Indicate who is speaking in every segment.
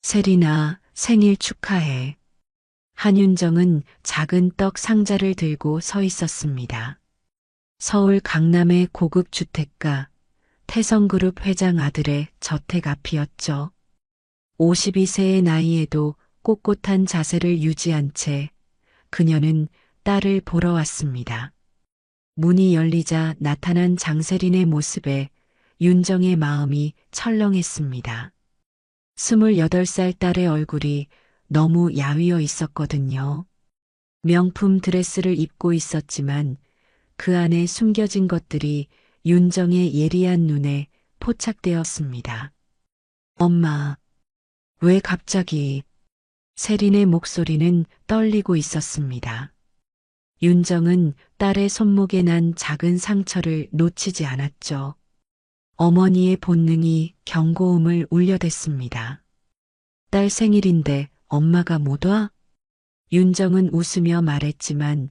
Speaker 1: 세린아, 생일 축하해. 한윤정은 작은 떡 상자를 들고 서 있었습니다. 서울 강남의 고급 주택가 태성그룹 회장 아들의 저택 앞이었죠. 52세의 나이에도 꼿꼿한 자세를 유지한 채 그녀는 딸을 보러 왔습니다. 문이 열리자 나타난 장세린의 모습에 윤정의 마음이 철렁했습니다. 28살 딸의 얼굴이 너무 야위어 있었거든요. 명품 드레스를 입고 있었지만 그 안에 숨겨진 것들이 윤정의 예리한 눈에 포착되었습니다. 엄마, 왜 갑자기? 세린의 목소리는 떨리고 있었습니다. 윤정은 딸의 손목에 난 작은 상처를 놓치지 않았죠. 어머니의 본능이 경고음을 울려댔습니다. 딸 생일인데 엄마가 못 와? 윤정은 웃으며 말했지만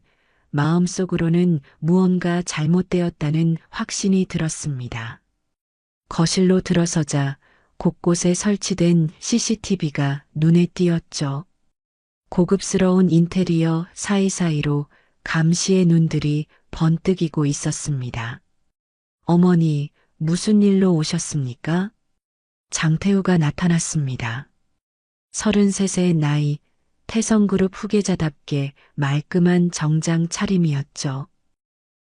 Speaker 1: 마음속으로는 무언가 잘못되었다는 확신이 들었습니다. 거실로 들어서자 곳곳에 설치된 CCTV가 눈에 띄었죠. 고급스러운 인테리어 사이사이로 감시의 눈들이 번뜩이고 있었습니다. 어머니, 무슨 일로 오셨습니까? 장태우가 나타났습니다. 33의 나이, 태성그룹 후계자답게 말끔한 정장 차림이었죠.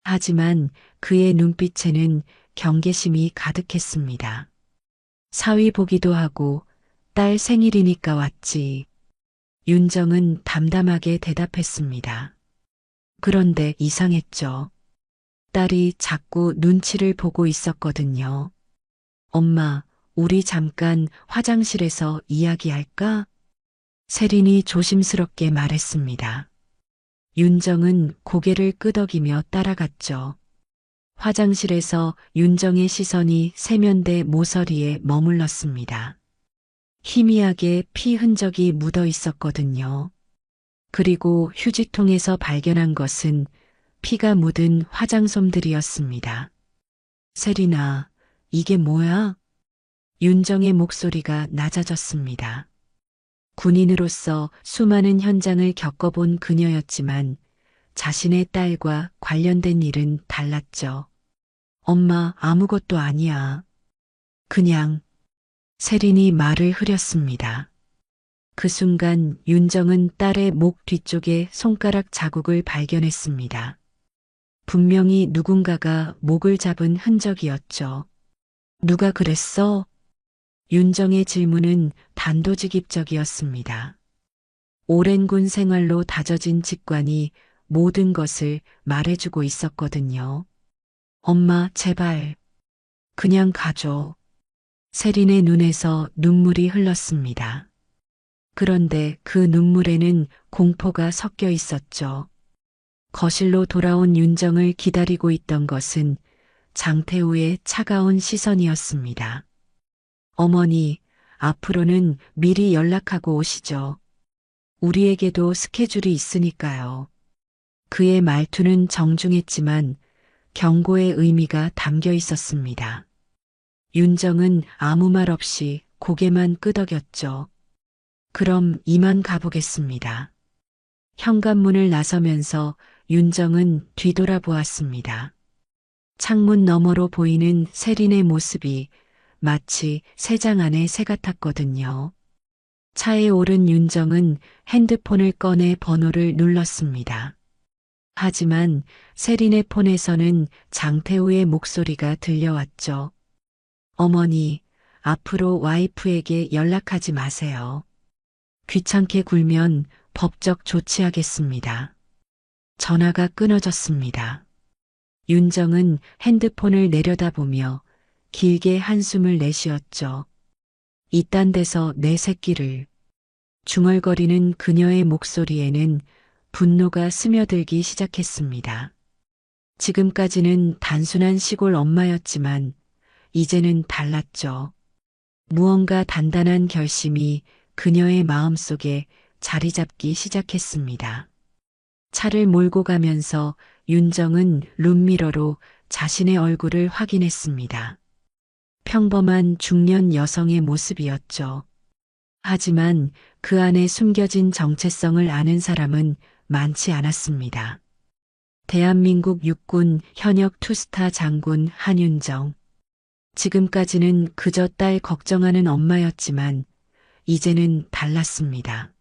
Speaker 1: 하지만 그의 눈빛에는 경계심이 가득했습니다. 사위 보기도 하고 딸 생일이니까 왔지. 윤정은 담담하게 대답했습니다. 그런데 이상했죠. 딸이 자꾸 눈치를 보고 있었거든요. 엄마, 우리 잠깐 화장실에서 이야기할까? 세린이 조심스럽게 말했습니다. 윤정은 고개를 끄덕이며 따라갔죠. 화장실에서 윤정의 시선이 세면대 모서리에 머물렀습니다. 희미하게 피 흔적이 묻어 있었거든요. 그리고 휴지통에서 발견한 것은 피가 묻은 화장솜들이었습니다. 세린아, 이게 뭐야? 윤정의 목소리가 낮아졌습니다. 군인으로서 수많은 현장을 겪어본 그녀였지만 자신의 딸과 관련된 일은 달랐죠. 엄마, 아무것도 아니야. 그냥 세린이 말을 흐렸습니다. 그 순간 윤정은 딸의 목 뒤쪽에 손가락 자국을 발견했습니다. 분명히 누군가가 목을 잡은 흔적이었죠. 누가 그랬어? 윤정의 질문은 단도직입적이었습니다. 오랜 군 생활로 다져진 직관이 모든 것을 말해주고 있었거든요. 엄마, 제발. 그냥 가줘. 세린의 눈에서 눈물이 흘렀습니다. 그런데 그 눈물에는 공포가 섞여 있었죠. 거실로 돌아온 윤정을 기다리고 있던 것은 장태우의 차가운 시선이었습니다. 어머니, 앞으로는 미리 연락하고 오시죠. 우리에게도 스케줄이 있으니까요. 그의 말투는 정중했지만 경고의 의미가 담겨 있었습니다. 윤정은 아무 말 없이 고개만 끄덕였죠. 그럼 이만 가보겠습니다. 현관문을 나서면서 윤정은 뒤돌아보았습니다. 창문 너머로 보이는 세린의 모습이 마치 새장 안의 새 같았거든요. 차에 오른 윤정은 핸드폰을 꺼내 번호를 눌렀습니다. 하지만 세린의 폰에서는 장태우의 목소리가 들려왔죠. 어머니, 앞으로 와이프에게 연락하지 마세요. 귀찮게 굴면 법적 조치하겠습니다. 전화가 끊어졌습니다. 윤정은 핸드폰을 내려다보며 길게 한숨을 내쉬었죠. 이딴 데서 내 새끼를. 중얼거리는 그녀의 목소리에는 분노가 스며들기 시작했습니다. 지금까지는 단순한 시골 엄마였지만 이제는 달랐죠. 무언가 단단한 결심이 그녀의 마음속에 자리 잡기 시작했습니다. 차를 몰고 가면서 윤정은 룸미러로 자신의 얼굴을 확인했습니다. 평범한 중년 여성의 모습이었죠. 하지만 그 안에 숨겨진 정체성을 아는 사람은 많지 않았습니다. 대한민국 육군 현역 투스타 장군 한윤정. 지금까지는 그저 딸 걱정하는 엄마였지만 이제는 달랐습니다.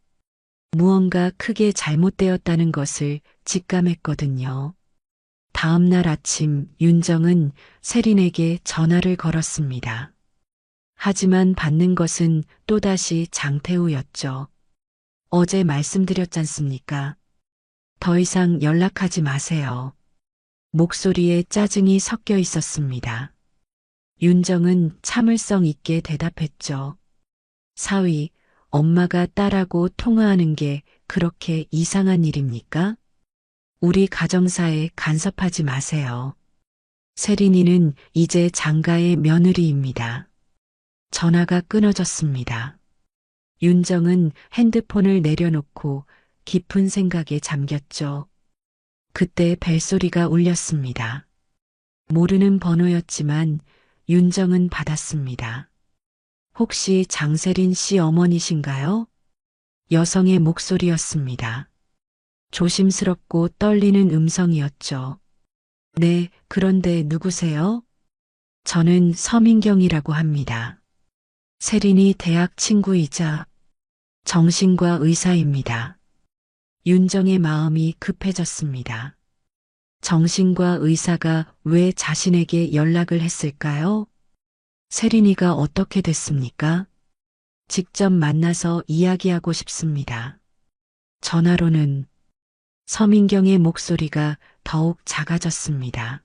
Speaker 1: 무언가 크게 잘못되었다는 것을 직감했거든요. 다음 날 아침 윤정은 세린에게 전화를 걸었습니다. 하지만 받는 것은 또다시 장태우였죠. 어제 말씀드렸잖습니까? 더 이상 연락하지 마세요. 목소리에 짜증이 섞여 있었습니다. 윤정은 참을성 있게 대답했죠. 사위, 엄마가 딸하고 통화하는 게 그렇게 이상한 일입니까? 우리 가정사에 간섭하지 마세요. 세린이는 이제 장가의 며느리입니다. 전화가 끊어졌습니다. 윤정은 핸드폰을 내려놓고 깊은 생각에 잠겼죠. 그때 벨소리가 울렸습니다. 모르는 번호였지만 윤정은 받았습니다. 혹시 장세린 씨 어머니신가요? 여성의 목소리였습니다. 조심스럽고 떨리는 음성이었죠. 네, 그런데 누구세요? 저는 서민경이라고 합니다. 세린이 대학 친구이자 정신과 의사입니다. 윤정의 마음이 급해졌습니다. 정신과 의사가 왜 자신에게 연락을 했을까요? 세린이가 어떻게 됐습니까? 직접 만나서 이야기하고 싶습니다. 전화로는 서민경의 목소리가 더욱 작아졌습니다.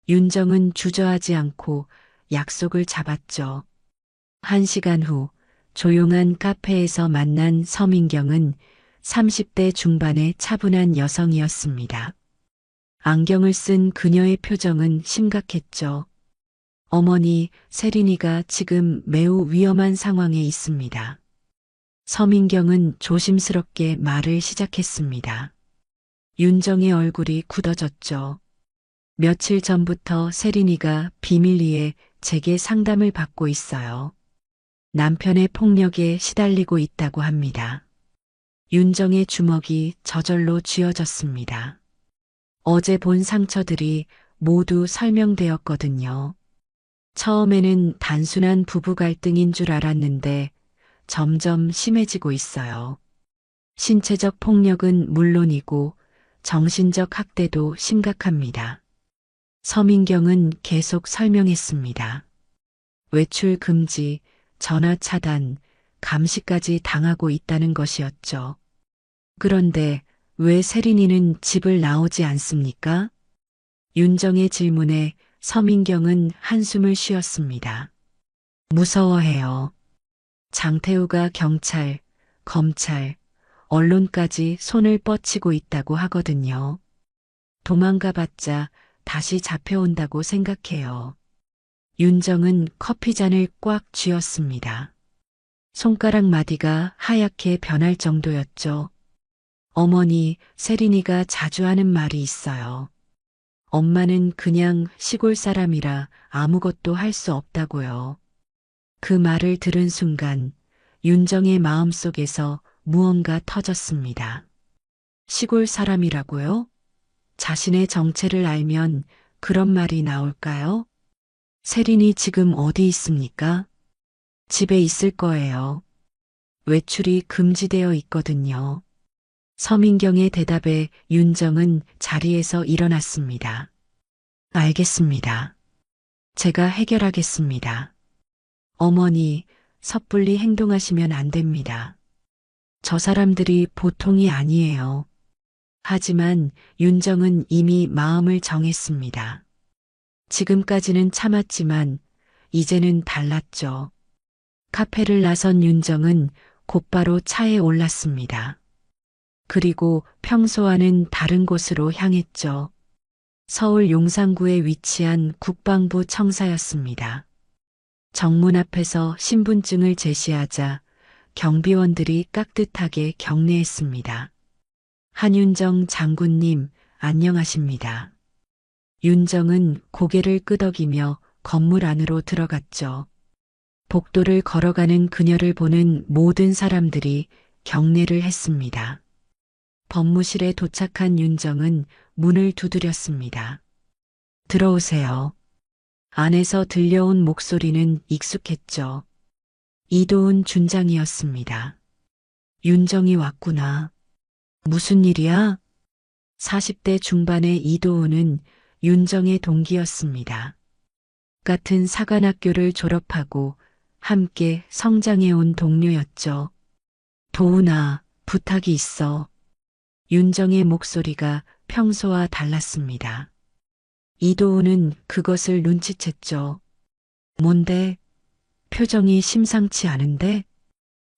Speaker 1: 윤정은 주저하지 않고 약속을 잡았죠. 1시간 후 조용한 카페에서 만난 서민경은 30대 중반의 차분한 여성이었습니다. 안경을 쓴 그녀의 표정은 심각했죠. 어머니, 세린이가 지금 매우 위험한 상황에 있습니다. 서민경은 조심스럽게 말을 시작했습니다. 윤정의 얼굴이 굳어졌죠. 며칠 전부터 세린이가 비밀리에 제게 상담을 받고 있어요. 남편의 폭력에 시달리고 있다고 합니다. 윤정의 주먹이 저절로 쥐어졌습니다. 어제 본 상처들이 모두 설명되었거든요. 처음에는 단순한 부부 갈등인 줄 알았는데 점점 심해지고 있어요. 신체적 폭력은 물론이고 정신적 학대도 심각합니다. 서민경은 계속 설명했습니다. 외출 금지, 전화 차단, 감시까지 당하고 있다는 것이었죠. 그런데 왜 세린이는 집을 나오지 않습니까? 윤정의 질문에 서민경은 한숨을 쉬었습니다. 무서워해요. 장태우가 경찰, 검찰, 언론까지 손을 뻗치고 있다고 하거든요. 도망가봤자 다시 잡혀온다고 생각해요. 윤정은 커피잔을 꽉 쥐었습니다. 손가락 마디가 하얗게 변할 정도였죠. 어머니, 세린이가 자주 하는 말이 있어요. 엄마는 그냥 시골 사람이라 아무것도 할 수 없다고요. 그 말을 들은 순간 윤정의 마음속에서 무언가 터졌습니다. 시골 사람이라고요? 자신의 정체를 알면 그런 말이 나올까요? 세린이 지금 어디 있습니까? 집에 있을 거예요. 외출이 금지되어 있거든요. 서민경의 대답에 윤정은 자리에서 일어났습니다. 알겠습니다. 제가 해결하겠습니다. 어머니, 섣불리 행동하시면 안 됩니다. 저 사람들이 보통이 아니에요. 하지만 윤정은 이미 마음을 정했습니다. 지금까지는 참았지만 이제는 달랐죠. 카페를 나선 윤정은 곧바로 차에 올랐습니다. 그리고 평소와는 다른 곳으로 향했죠. 서울 용산구에 위치한 국방부 청사였습니다. 정문 앞에서 신분증을 제시하자 경비원들이 깍듯하게 경례했습니다. 한윤정 장군님, 안녕하십니다. 윤정은 고개를 끄덕이며 건물 안으로 들어갔죠. 복도를 걸어가는 그녀를 보는 모든 사람들이 경례를 했습니다. 법무실에 도착한 윤정은 문을 두드렸습니다. 들어오세요. 안에서 들려온 목소리는 익숙했죠. 이도훈 준장이었습니다. 윤정이 왔구나. 무슨 일이야? 40대 중반의 이도훈은 윤정의 동기였습니다. 같은 사관학교를 졸업하고 함께 성장해온 동료였죠. 도훈아, 부탁이 있어. 윤정의 목소리가 평소와 달랐습니다. 이도훈은 그것을 눈치챘죠. 뭔데? 표정이 심상치 않은데?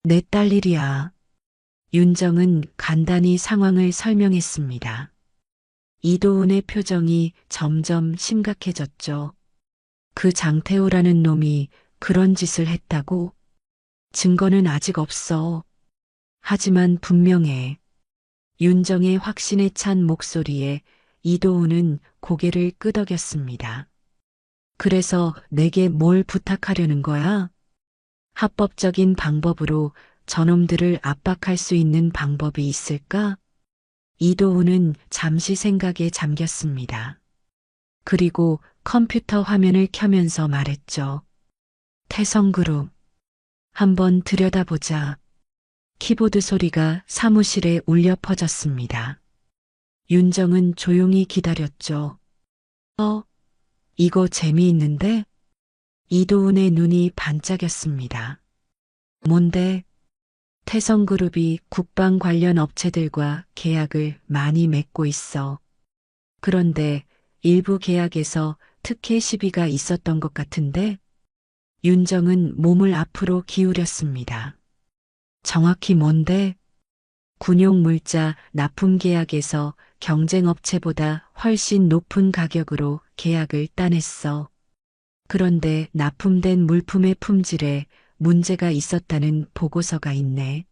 Speaker 1: 내 딸 일이야. 윤정은 간단히 상황을 설명했습니다. 이도훈의 표정이 점점 심각해졌죠. 그 장태호라는 놈이 그런 짓을 했다고? 증거는 아직 없어. 하지만 분명해. 윤정의 확신에 찬 목소리에 이도훈은 고개를 끄덕였습니다. 그래서 내게 뭘 부탁하려는 거야? 합법적인 방법으로 저놈들을 압박할 수 있는 방법이 있을까? 이도훈은 잠시 생각에 잠겼습니다. 그리고 컴퓨터 화면을 켜면서 말했죠. 태성그룹. 한번 들여다보자. 키보드 소리가 사무실에 울려 퍼졌습니다. 윤정은 조용히 기다렸죠. 이거 재미있는데? 이도훈의 눈이 반짝였습니다. 뭔데? 태성그룹이 국방 관련 업체들과 계약을 많이 맺고 있어. 그런데 일부 계약에서 특혜 시비가 있었던 것 같은데? 윤정은 몸을 앞으로 기울였습니다. 정확히 뭔데? 군용물자 납품 계약에서 경쟁업체보다 훨씬 높은 가격으로 계약을 따냈어. 그런데 납품된 물품의 품질에 문제가 있었다는 보고서가 있네.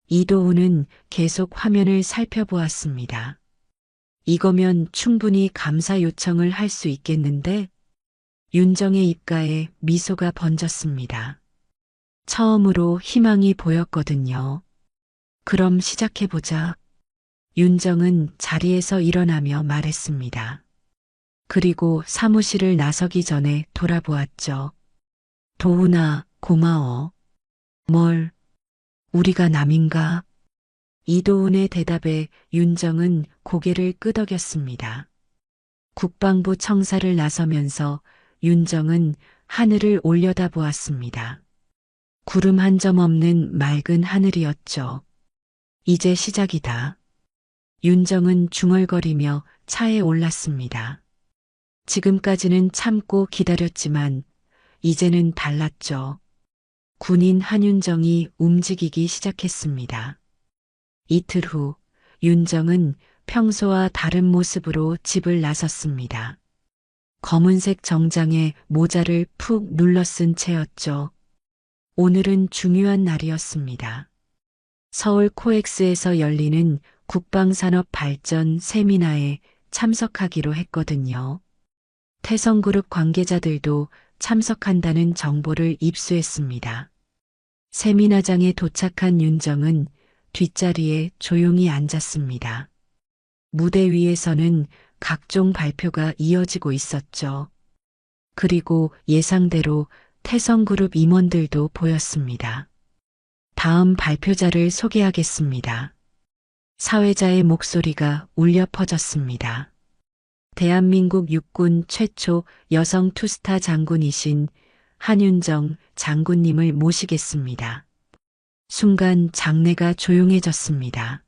Speaker 1: 이도훈은 계속 화면을 살펴보았습니다. 이거면 충분히 감사 요청을 할 수 있겠는데? 윤정의 입가에 미소가 번졌습니다. 처음으로 희망이 보였거든요. 그럼 시작해보자. 윤정은 자리에서 일어나며 말했습니다. 그리고 사무실을 나서기 전에 돌아보았죠. 도훈아, 고마워. 뭘? 우리가 남인가? 이도훈의 대답에 윤정은 고개를 끄덕였습니다. 국방부 청사를 나서면서 윤정은 하늘을 올려다보았습니다. 구름 한 점 없는 맑은 하늘이었죠. 이제 시작이다. 윤정은 중얼거리며 차에 올랐습니다. 지금까지는 참고 기다렸지만 이제는 달랐죠. 군인 한윤정이 움직이기 시작했습니다. 이틀 후 윤정은 평소와 다른 모습으로 집을 나섰습니다. 검은색 정장에 모자를 푹 눌러 쓴 채였죠. 오늘은 중요한 날이었습니다. 서울 코엑스에서 열리는 국방산업 발전 세미나에 참석하기로 했거든요. 태성그룹 관계자들도 참석한다는 정보를 입수했습니다. 세미나장에 도착한 윤정은 뒷자리에 조용히 앉았습니다. 무대 위에서는 각종 발표가 이어지고 있었죠. 그리고 예상대로 태성그룹 임원들도 보였습니다. 다음 발표자를 소개하겠습니다. 사회자의 목소리가 울려 퍼졌습니다. 대한민국 육군 최초 여성 투스타 장군이신 한윤정 장군님을 모시겠습니다. 순간 장내가 조용해졌습니다.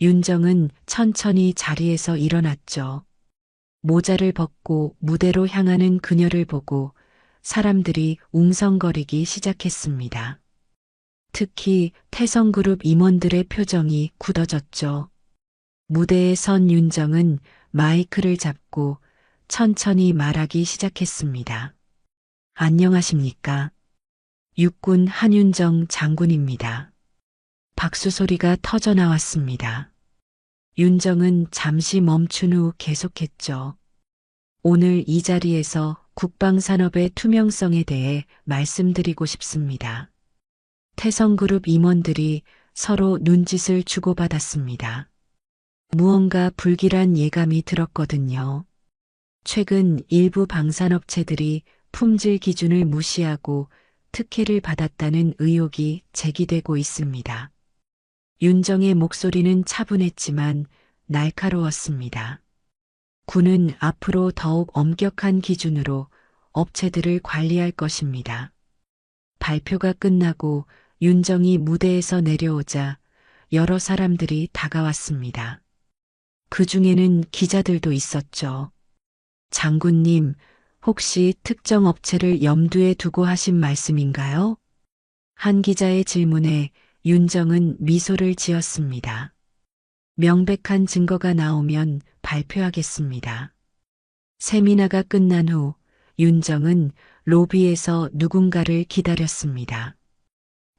Speaker 1: 윤정은 천천히 자리에서 일어났죠. 모자를 벗고 무대로 향하는 그녀를 보고 사람들이 웅성거리기 시작했습니다. 특히 태성그룹 임원들의 표정이 굳어졌죠. 무대에 선 윤정은 마이크를 잡고 천천히 말하기 시작했습니다. 안녕하십니까? 육군 한윤정 장군입니다. 박수 소리가 터져 나왔습니다. 윤정은 잠시 멈춘 후 계속했죠. 오늘 이 자리에서 국방산업의 투명성에 대해 말씀드리고 싶습니다. 태성그룹 임원들이 서로 눈짓을 주고받았습니다. 무언가 불길한 예감이 들었거든요. 최근 일부 방산업체들이 품질 기준을 무시하고 특혜를 받았다는 의혹이 제기되고 있습니다. 윤정의 목소리는 차분했지만 날카로웠습니다. 군은 앞으로 더욱 엄격한 기준으로 업체들을 관리할 것입니다. 발표가 끝나고 윤정이 무대에서 내려오자 여러 사람들이 다가왔습니다. 그 중에는 기자들도 있었죠. 장군님, 혹시 특정 업체를 염두에 두고 하신 말씀인가요? 한 기자의 질문에 윤정은 미소를 지었습니다. 명백한 증거가 나오면 발표하겠습니다. 세미나가 끝난 후 윤정은 로비에서 누군가를 기다렸습니다.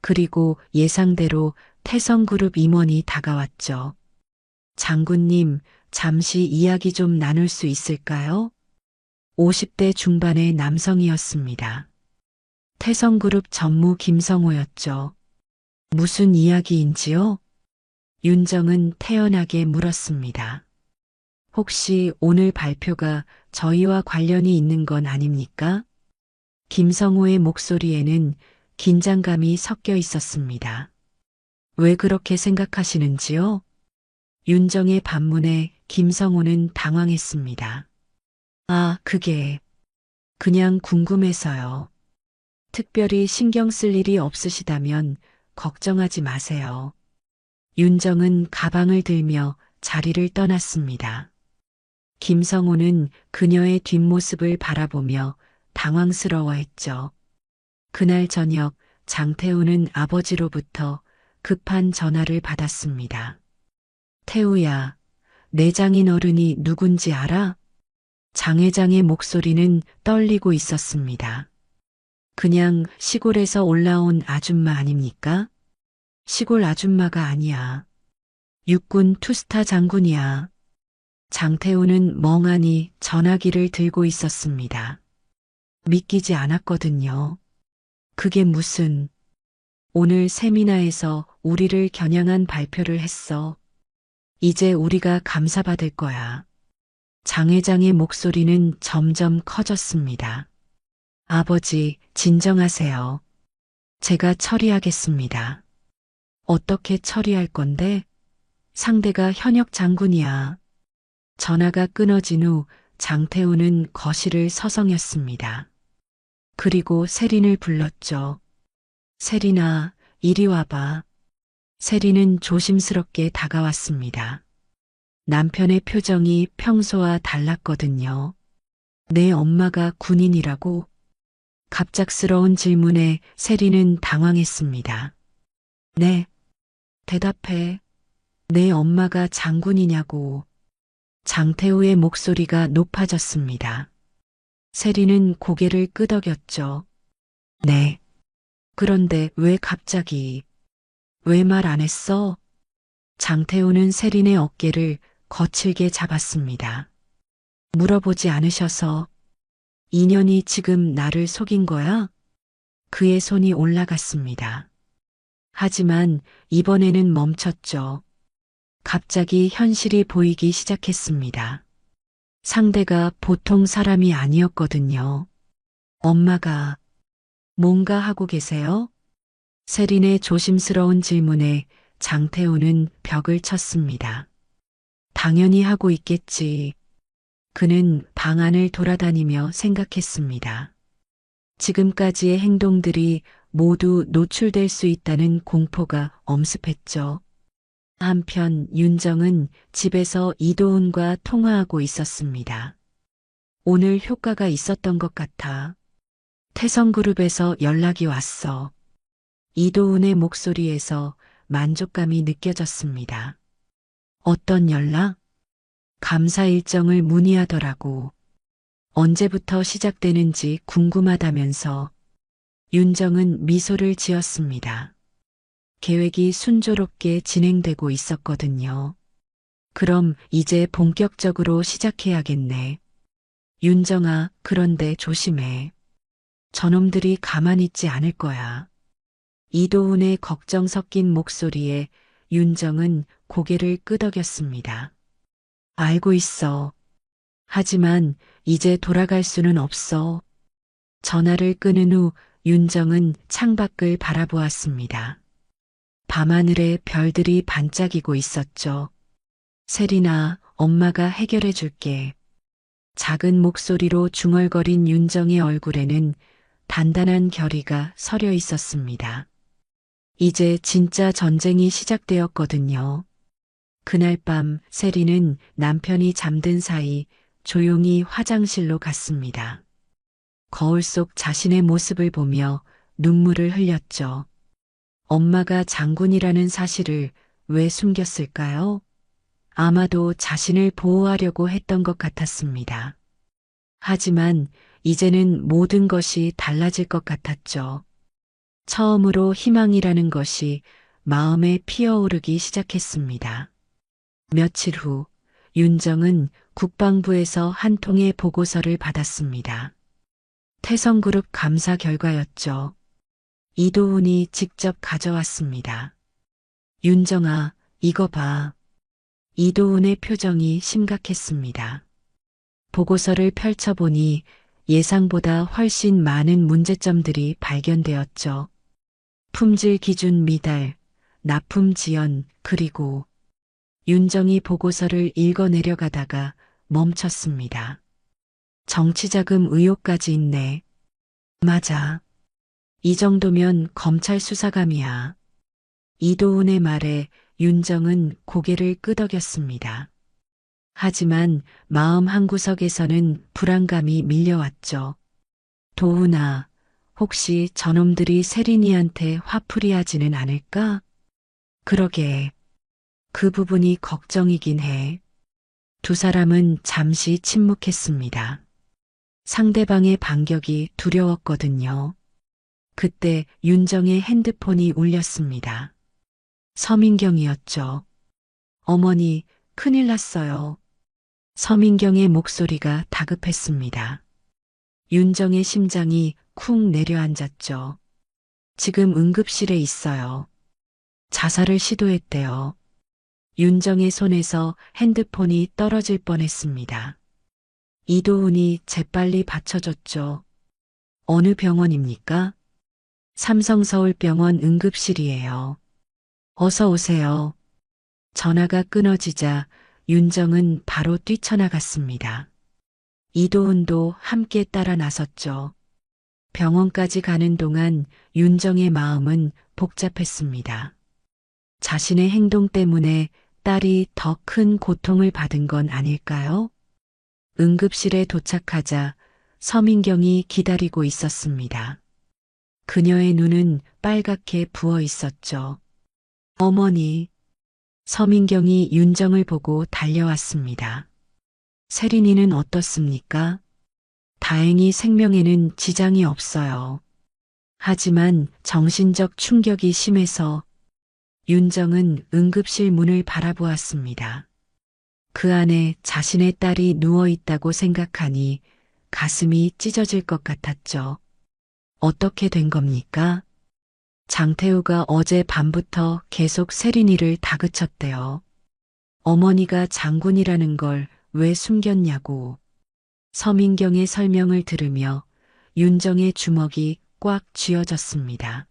Speaker 1: 그리고 예상대로 태성그룹 임원이 다가왔죠. 장군님, 잠시 이야기 좀 나눌 수 있을까요? 50대 중반의 남성이었습니다. 태성그룹 전무 김성호였죠. 무슨 이야기인지요? 윤정은 태연하게 물었습니다. 혹시 오늘 발표가 저희와 관련이 있는 건 아닙니까? 김성호의 목소리에는 긴장감이 섞여 있었습니다. 왜 그렇게 생각하시는지요? 윤정의 반문에 김성호는 당황했습니다. 아, 그게 그냥 궁금해서요. 특별히 신경 쓸 일이 없으시다면 걱정하지 마세요. 윤정은 가방을 들며 자리를 떠났습니다. 김성호는 그녀의 뒷모습을 바라보며 당황스러워했죠. 그날 저녁 장태우는 아버지로부터 급한 전화를 받았습니다. 태우야, 내장인 어른이 누군지 알아? 장 회장의 목소리는 떨리고 있었습니다. 그냥 시골에서 올라온 아줌마 아닙니까? 시골 아줌마가 아니야. 육군 투스타 장군이야. 장태우는 멍하니 전화기를 들고 있었습니다. 믿기지 않았거든요. 그게 무슨... 오늘 세미나에서 우리를 겨냥한 발표를 했어. 이제 우리가 감사받을 거야. 장 회장의 목소리는 점점 커졌습니다. 아버지, 진정하세요. 제가 처리하겠습니다. 어떻게 처리할 건데? 상대가 현역 장군이야. 전화가 끊어진 후 장태우는 거실을 서성였습니다. 그리고 세린을 불렀죠. 세린아, 이리 와봐. 세린은 조심스럽게 다가왔습니다. 남편의 표정이 평소와 달랐거든요. 내 엄마가 군인이라고? 갑작스러운 질문에 세린은 당황했습니다. 네. 대답해. 내 엄마가 장군이냐고. 장태우의 목소리가 높아졌습니다. 세린은 고개를 끄덕였죠. 네. 그런데 왜 갑자기? 왜 말 안 했어? 장태우는 세린의 어깨를 거칠게 잡았습니다. 물어보지 않으셔서. 인연이 지금 나를 속인 거야? 그의 손이 올라갔습니다. 하지만 이번에는 멈췄죠. 갑자기 현실이 보이기 시작했습니다. 상대가 보통 사람이 아니었거든요. 엄마가 뭔가 하고 계세요? 세린의 조심스러운 질문에 장태우는 벽을 쳤습니다. 당연히 하고 있겠지. 그는 방 안을 돌아다니며 생각했습니다. 지금까지의 행동들이 모두 노출될 수 있다는 공포가 엄습했죠. 한편 윤정은 집에서 이도훈과 통화하고 있었습니다. 오늘 효과가 있었던 것 같아. 태성그룹에서 연락이 왔어. 이도훈의 목소리에서 만족감이 느껴졌습니다. 어떤 연락? 감사 일정을 문의하더라고. 언제부터 시작되는지 궁금하다면서. 윤정은 미소를 지었습니다. 계획이 순조롭게 진행되고 있었거든요. 그럼 이제 본격적으로 시작해야겠네. 윤정아, 그런데 조심해. 저놈들이 가만히 있지 않을 거야. 이도훈의 걱정 섞인 목소리에 윤정은 고개를 끄덕였습니다. 알고 있어. 하지만 이제 돌아갈 수는 없어. 전화를 끊은 후 윤정은 창밖을 바라보았습니다. 밤하늘에 별들이 반짝이고 있었죠. 세린아, 엄마가 해결해 줄게. 작은 목소리로 중얼거린 윤정의 얼굴에는 단단한 결의가 서려 있었습니다. 이제 진짜 전쟁이 시작되었거든요. 그날 밤 세린은 남편이 잠든 사이 조용히 화장실로 갔습니다. 거울 속 자신의 모습을 보며 눈물을 흘렸죠. 엄마가 장군이라는 사실을 왜 숨겼을까요? 아마도 자신을 보호하려고 했던 것 같았습니다. 하지만 이제는 모든 것이 달라질 것 같았죠. 처음으로 희망이라는 것이 마음에 피어오르기 시작했습니다. 며칠 후 윤정은 국방부에서 한 통의 보고서를 받았습니다. 태성그룹 감사 결과였죠. 이도훈이 직접 가져왔습니다. 윤정아, 이거 봐. 이도훈의 표정이 심각했습니다. 보고서를 펼쳐보니 예상보다 훨씬 많은 문제점들이 발견되었죠. 품질 기준 미달, 납품 지연, 그리고 윤정이 보고서를 읽어 내려가다가 멈췄습니다. 정치자금 의혹까지 있네. 맞아. 이 정도면 검찰 수사감이야. 이도훈의 말에 윤정은 고개를 끄덕였습니다. 하지만 마음 한구석에서는 불안감이 밀려왔죠. 도훈아, 혹시 저놈들이 세린이한테 화풀이하지는 않을까? 그러게. 그 부분이 걱정이긴 해. 두 사람은 잠시 침묵했습니다. 상대방의 반격이 두려웠거든요. 그때 윤정의 핸드폰이 울렸습니다. 서민경이었죠. 어머니, 큰일 났어요. 서민경의 목소리가 다급했습니다. 윤정의 심장이 쿵 내려앉았죠. 지금 응급실에 있어요. 자살을 시도했대요. 윤정의 손에서 핸드폰이 떨어질 뻔했습니다. 이도훈이 재빨리 받쳐줬죠. 어느 병원입니까? 삼성서울병원 응급실이에요. 어서 오세요. 전화가 끊어지자 윤정은 바로 뛰쳐나갔습니다. 이도훈도 함께 따라 나섰죠. 병원까지 가는 동안 윤정의 마음은 복잡했습니다. 자신의 행동 때문에 딸이 더 큰 고통을 받은 건 아닐까요? 응급실에 도착하자 서민경이 기다리고 있었습니다. 그녀의 눈은 빨갛게 부어 있었죠. 어머니. 서민경이 윤정을 보고 달려왔습니다. 세린이는 어떻습니까? 다행히 생명에는 지장이 없어요. 하지만 정신적 충격이 심해서 윤정은 응급실 문을 바라보았습니다. 그 안에 자신의 딸이 누워 있다고 생각하니 가슴이 찢어질 것 같았죠. 어떻게 된 겁니까? 장태우가 어제 밤부터 계속 세린이를 다그쳤대요. 어머니가 장군이라는 걸 왜 숨겼냐고. 서민경의 설명을 들으며 윤정의 주먹이 꽉 쥐어졌습니다.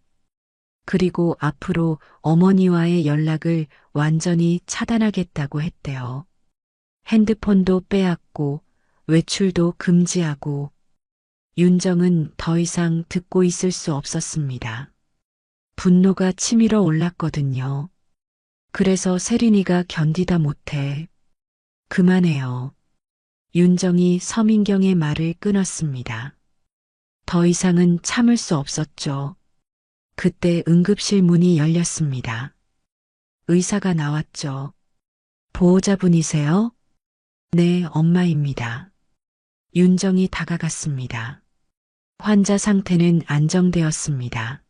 Speaker 1: 그리고 앞으로 어머니와의 연락을 완전히 차단하겠다고 했대요. 핸드폰도 빼앗고 외출도 금지하고. 윤정은 더 이상 듣고 있을 수 없었습니다. 분노가 치밀어 올랐거든요. 그래서 세린이가 견디다 못해. 그만해요. 윤정이 서민경의 말을 끊었습니다. 더 이상은 참을 수 없었죠. 그때 응급실 문이 열렸습니다. 의사가 나왔죠. 보호자분이세요? 네, 엄마입니다. 윤정이 다가갔습니다. 환자 상태는 안정되었습니다.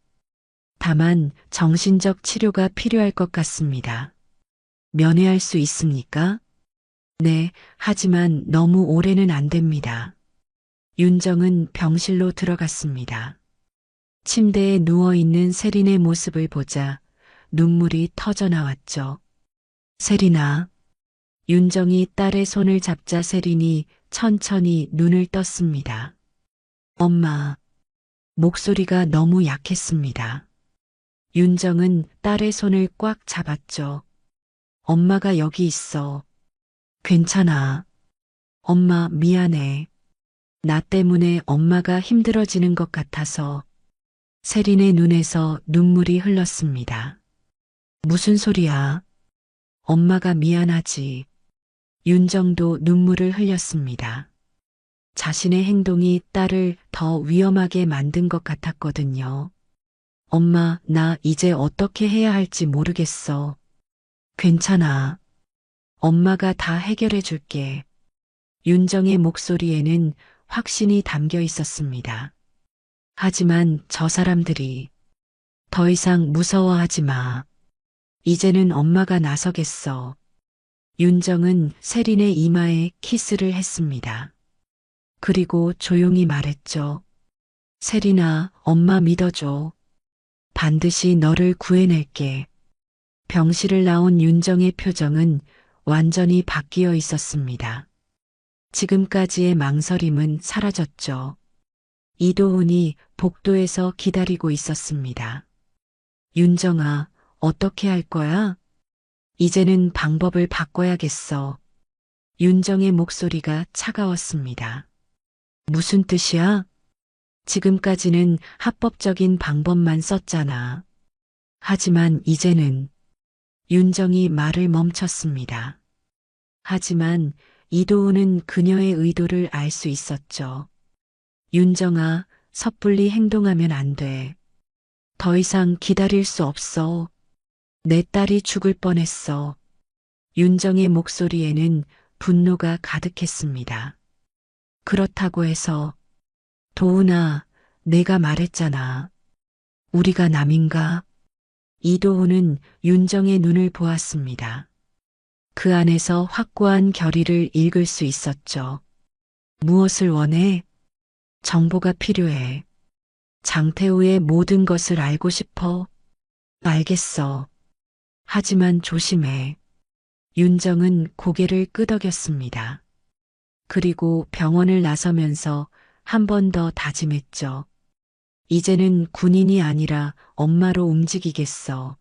Speaker 1: 다만 정신적 치료가 필요할 것 같습니다. 면회할 수 있습니까? 네, 하지만 너무 오래는 안 됩니다. 윤정은 병실로 들어갔습니다. 침대에 누워있는 세린의 모습을 보자 눈물이 터져 나왔죠. 세린아. 윤정이 딸의 손을 잡자 세린이 천천히 눈을 떴습니다. 엄마. 목소리가 너무 약했습니다. 윤정은 딸의 손을 꽉 잡았죠. 엄마가 여기 있어. 괜찮아. 엄마 미안해. 나 때문에 엄마가 힘들어지는 것 같아서. 세린의 눈에서 눈물이 흘렀습니다. 무슨 소리야? 엄마가 미안하지. 윤정도 눈물을 흘렸습니다. 자신의 행동이 딸을 더 위험하게 만든 것 같았거든요. 엄마, 나 이제 어떻게 해야 할지 모르겠어. 괜찮아. 엄마가 다 해결해 줄게. 윤정의 목소리에는 확신이 담겨 있었습니다. 하지만 저 사람들이 더 이상 무서워하지 마. 이제는 엄마가 나서겠어. 윤정은 세린의 이마에 키스를 했습니다. 그리고 조용히 말했죠. 세린아, 엄마 믿어줘. 반드시 너를 구해낼게. 병실을 나온 윤정의 표정은 완전히 바뀌어 있었습니다. 지금까지의 망설임은 사라졌죠. 이도훈이 복도에서 기다리고 있었습니다. 윤정아, 어떻게 할 거야? 이제는 방법을 바꿔야겠어. 윤정의 목소리가 차가웠습니다. 무슨 뜻이야? 지금까지는 합법적인 방법만 썼잖아. 하지만 이제는 윤정이 말을 멈췄습니다. 하지만 이도훈은 그녀의 의도를 알 수 있었죠. 윤정아, 섣불리 행동하면 안 돼. 더 이상 기다릴 수 없어. 내 딸이 죽을 뻔했어. 윤정의 목소리에는 분노가 가득했습니다. 그렇다고 해서 도훈아, 내가 말했잖아. 우리가 남인가? 이도훈은 윤정의 눈을 보았습니다. 그 안에서 확고한 결의를 읽을 수 있었죠. 무엇을 원해? 정보가 필요해. 장태우의 모든 것을 알고 싶어. 알겠어. 하지만 조심해. 윤정은 고개를 끄덕였습니다. 그리고 병원을 나서면서 한 번 더 다짐했죠. 이제는 군인이 아니라 엄마로 움직이겠어.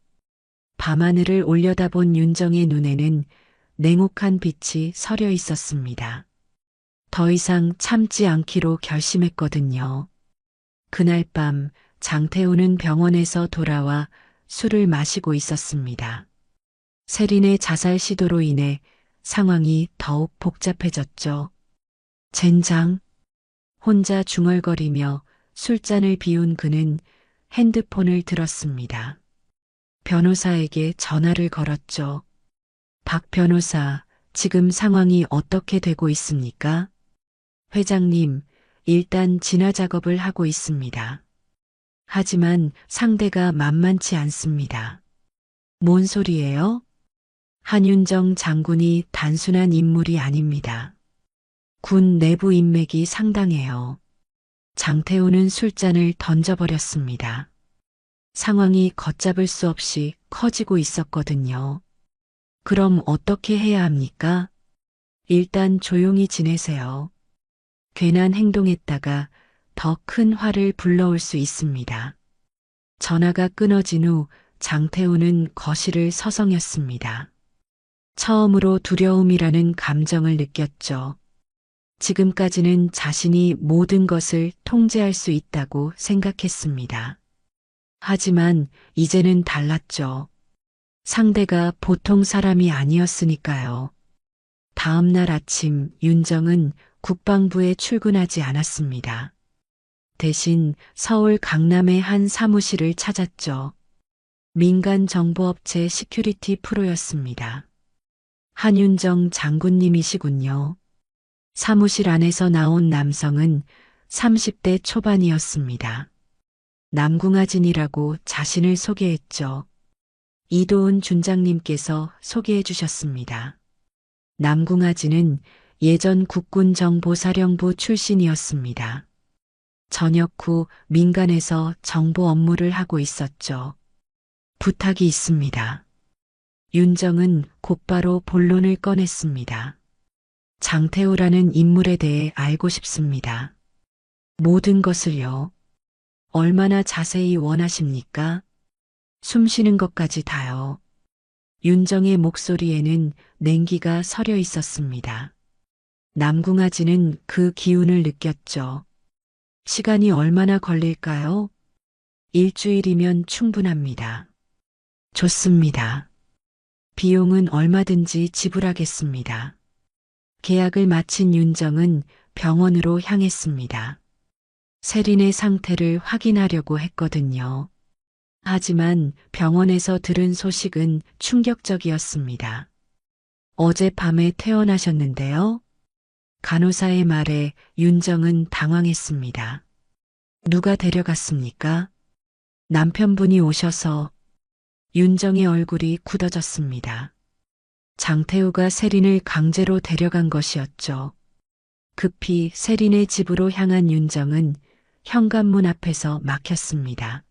Speaker 1: 밤하늘을 올려다본 윤정의 눈에는 냉혹한 빛이 서려 있었습니다. 더 이상 참지 않기로 결심했거든요. 그날 밤 장태우는 병원에서 돌아와 술을 마시고 있었습니다. 세린의 자살 시도로 인해 상황이 더욱 복잡해졌죠. 젠장. 혼자 중얼거리며 술잔을 비운 그는 핸드폰을 들었습니다. 변호사에게 전화를 걸었죠. 박 변호사, 지금 상황이 어떻게 되고 있습니까? 회장님, 일단 진화 작업을 하고 있습니다. 하지만 상대가 만만치 않습니다. 뭔 소리예요? 한윤정 장군이 단순한 인물이 아닙니다. 군 내부 인맥이 상당해요. 장태우는 술잔을 던져버렸습니다. 상황이 걷잡을 수 없이 커지고 있었거든요. 그럼 어떻게 해야 합니까? 일단 조용히 지내세요. 괜한 행동했다가 더 큰 화를 불러올 수 있습니다. 전화가 끊어진 후 장태우는 거실을 서성였습니다. 처음으로 두려움이라는 감정을 느꼈죠. 지금까지는 자신이 모든 것을 통제할 수 있다고 생각했습니다. 하지만 이제는 달랐죠. 상대가 보통 사람이 아니었으니까요. 다음 날 아침 윤정은 국방부에 출근하지 않았습니다. 대신 서울 강남의 한 사무실을 찾았죠. 민간 정보업체 시큐리티 프로였습니다. 한윤정 장군님이시군요. 사무실 안에서 나온 남성은 30대 초반이었습니다. 남궁아진이라고 자신을 소개했죠. 이도훈 준장님께서 소개해 주셨습니다. 남궁아진은 예전 국군 정보사령부 출신이었습니다. 전역 후 민간에서 정보 업무를 하고 있었죠. 부탁이 있습니다. 윤정은 곧바로 본론을 꺼냈습니다. 장태우라는 인물에 대해 알고 싶습니다. 모든 것을요. 얼마나 자세히 원하십니까? 숨 쉬는 것까지 다요. 윤정의 목소리에는 냉기가 서려 있었습니다. 남궁아지는 그 기운을 느꼈죠. 시간이 얼마나 걸릴까요? 일주일이면 충분합니다. 좋습니다. 비용은 얼마든지 지불하겠습니다. 계약을 마친 윤정은 병원으로 향했습니다. 세린의 상태를 확인하려고 했거든요. 하지만 병원에서 들은 소식은 충격적이었습니다. 어젯밤에 퇴원하셨는데요. 간호사의 말에 윤정은 당황했습니다. 누가 데려갔습니까? 남편분이 오셔서. 윤정의 얼굴이 굳어졌습니다. 장태우가 세린을 강제로 데려간 것이었죠. 급히 세린의 집으로 향한 윤정은 현관문 앞에서 막혔습니다.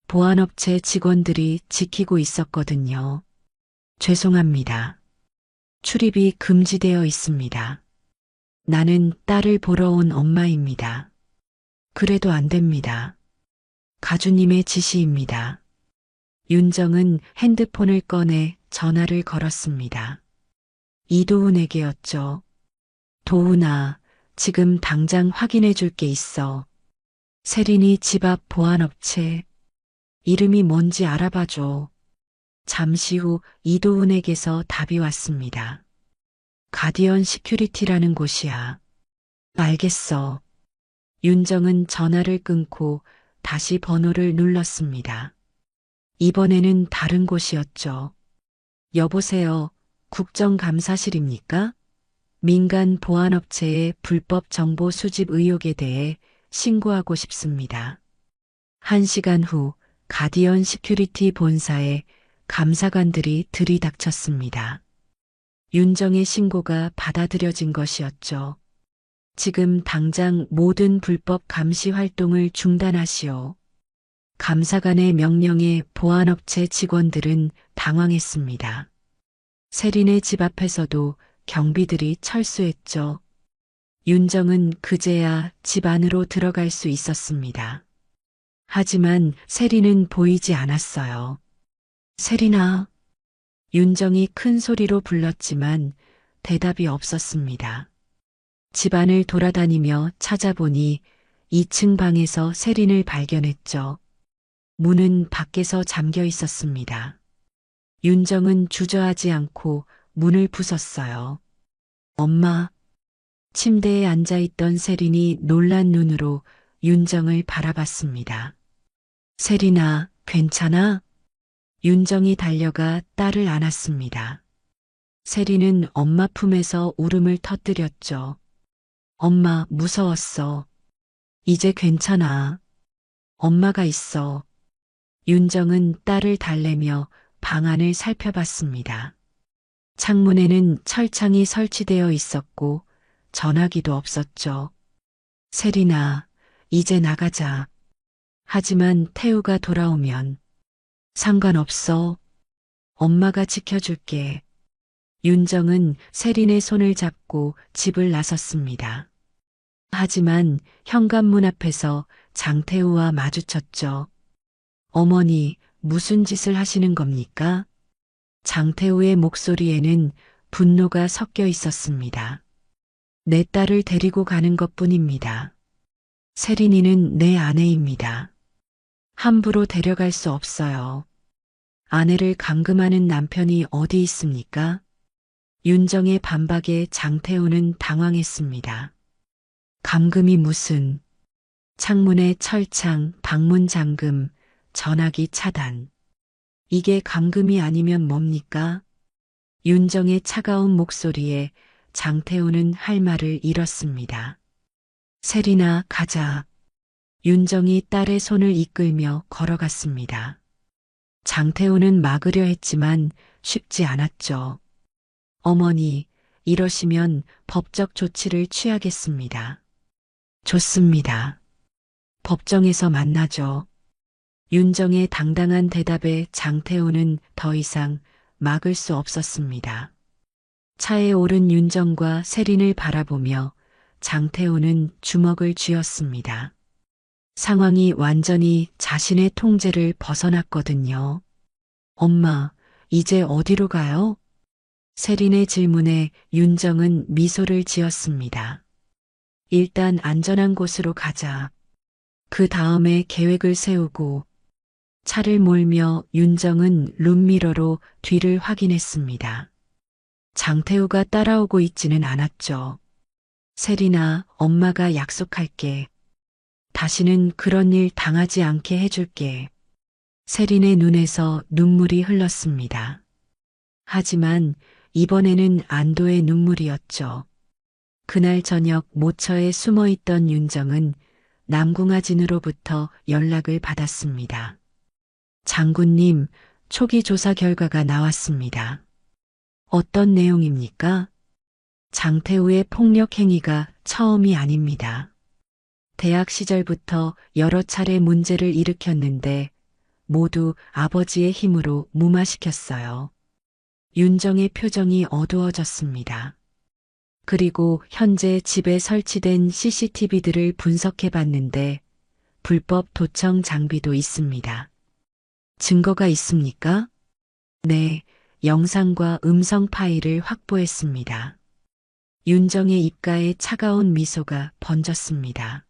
Speaker 1: 보안업체 직원들이 지키고 있었거든요. 죄송합니다. 출입이 금지되어 있습니다. 나는 딸을 보러 온 엄마입니다. 그래도 안 됩니다. 가주님의 지시입니다. 윤정은 핸드폰을 꺼내 전화를 걸었습니다. 이도훈에게였죠. 도훈아, 지금 당장 확인해 줄 게 있어. 세린이 집 앞 보안업체. 이름이 뭔지 알아봐줘. 잠시 후 이도훈에게서 답이 왔습니다. 가디언 시큐리티라는 곳이야. 알겠어. 윤정은 전화를 끊고 다시 번호를 눌렀습니다. 이번에는 다른 곳이었죠. 여보세요. 국정감사실입니까? 민간 보안업체의 불법 정보 수집 의혹에 대해 신고하고 싶습니다. 1시간 후 가디언 시큐리티 본사에 감사관들이 들이닥쳤습니다. 윤정의 신고가 받아들여진 것이었죠. 지금 당장 모든 불법 감시 활동을 중단하시오. 감사관의 명령에 보안업체 직원들은 당황했습니다. 세린의 집 앞에서도 경비들이 철수했죠. 윤정은 그제야 집 안으로 들어갈 수 있었습니다. 하지만 세린은 보이지 않았어요. 세린아. 윤정이 큰 소리로 불렀지만 대답이 없었습니다. 집안을 돌아다니며 찾아보니 2층 방에서 세린을 발견했죠. 문은 밖에서 잠겨 있었습니다. 윤정은 주저하지 않고 문을 부쉈어요. 엄마. 침대에 앉아있던 세린이 놀란 눈으로 윤정을 바라봤습니다. 세린아, 괜찮아? 윤정이 달려가 딸을 안았습니다. 세린은 엄마 품에서 울음을 터뜨렸죠. 엄마, 무서웠어. 이제 괜찮아. 엄마가 있어. 윤정은 딸을 달래며 방 안을 살펴봤습니다. 창문에는 철창이 설치되어 있었고 전화기도 없었죠. 세린아, 이제 나가자. 하지만 태우가 돌아오면. 상관없어. 엄마가 지켜줄게. 윤정은 세린의 손을 잡고 집을 나섰습니다. 하지만 현관문 앞에서 장태우와 마주쳤죠. 어머니, 무슨 짓을 하시는 겁니까? 장태우의 목소리에는 분노가 섞여 있었습니다. 내 딸을 데리고 가는 것뿐입니다. 세린이는 내 아내입니다. 함부로 데려갈 수 없어요. 아내를 감금하는 남편이 어디 있습니까? 윤정의 반박에 장태우는 당황했습니다. 감금이 무슨. 창문에 철창, 방문 잠금, 전화기 차단. 이게 감금이 아니면 뭡니까? 윤정의 차가운 목소리에 장태우는 할 말을 잃었습니다. 세린아, 가자. 윤정이 딸의 손을 이끌며 걸어갔습니다. 장태우는 막으려 했지만 쉽지 않았죠. 어머니, 이러시면 법적 조치를 취하겠습니다. 좋습니다. 법정에서 만나죠. 윤정의 당당한 대답에 장태호는 더 이상 막을 수 없었습니다. 차에 오른 윤정과 세린을 바라보며 장태호는 주먹을 쥐었습니다. 상황이 완전히 자신의 통제를 벗어났거든요. 엄마, 이제 어디로 가요? 세린의 질문에 윤정은 미소를 지었습니다. 일단 안전한 곳으로 가자. 그 다음에 계획을 세우고 차를 몰며 윤정은 룸미러로 뒤를 확인했습니다. 장태우가 따라오고 있지는 않았죠. 세린아, 엄마가 약속할게. 다시는 그런 일 당하지 않게 해줄게. 세린의 눈에서 눈물이 흘렀습니다. 하지만 이번에는 안도의 눈물이었죠. 그날 저녁 모처에 숨어있던 윤정은 남궁아진으로부터 연락을 받았습니다. 장군님, 초기 조사 결과가 나왔습니다. 어떤 내용입니까? 장태우의 폭력 행위가 처음이 아닙니다. 대학 시절부터 여러 차례 문제를 일으켰는데 모두 아버지의 힘으로 무마시켰어요. 윤정의 표정이 어두워졌습니다. 그리고 현재 집에 설치된 CCTV들을 분석해 봤는데 불법 도청 장비도 있습니다. 증거가 있습니까? 네, 영상과 음성 파일을 확보했습니다. 윤정의 입가에 차가운 미소가 번졌습니다.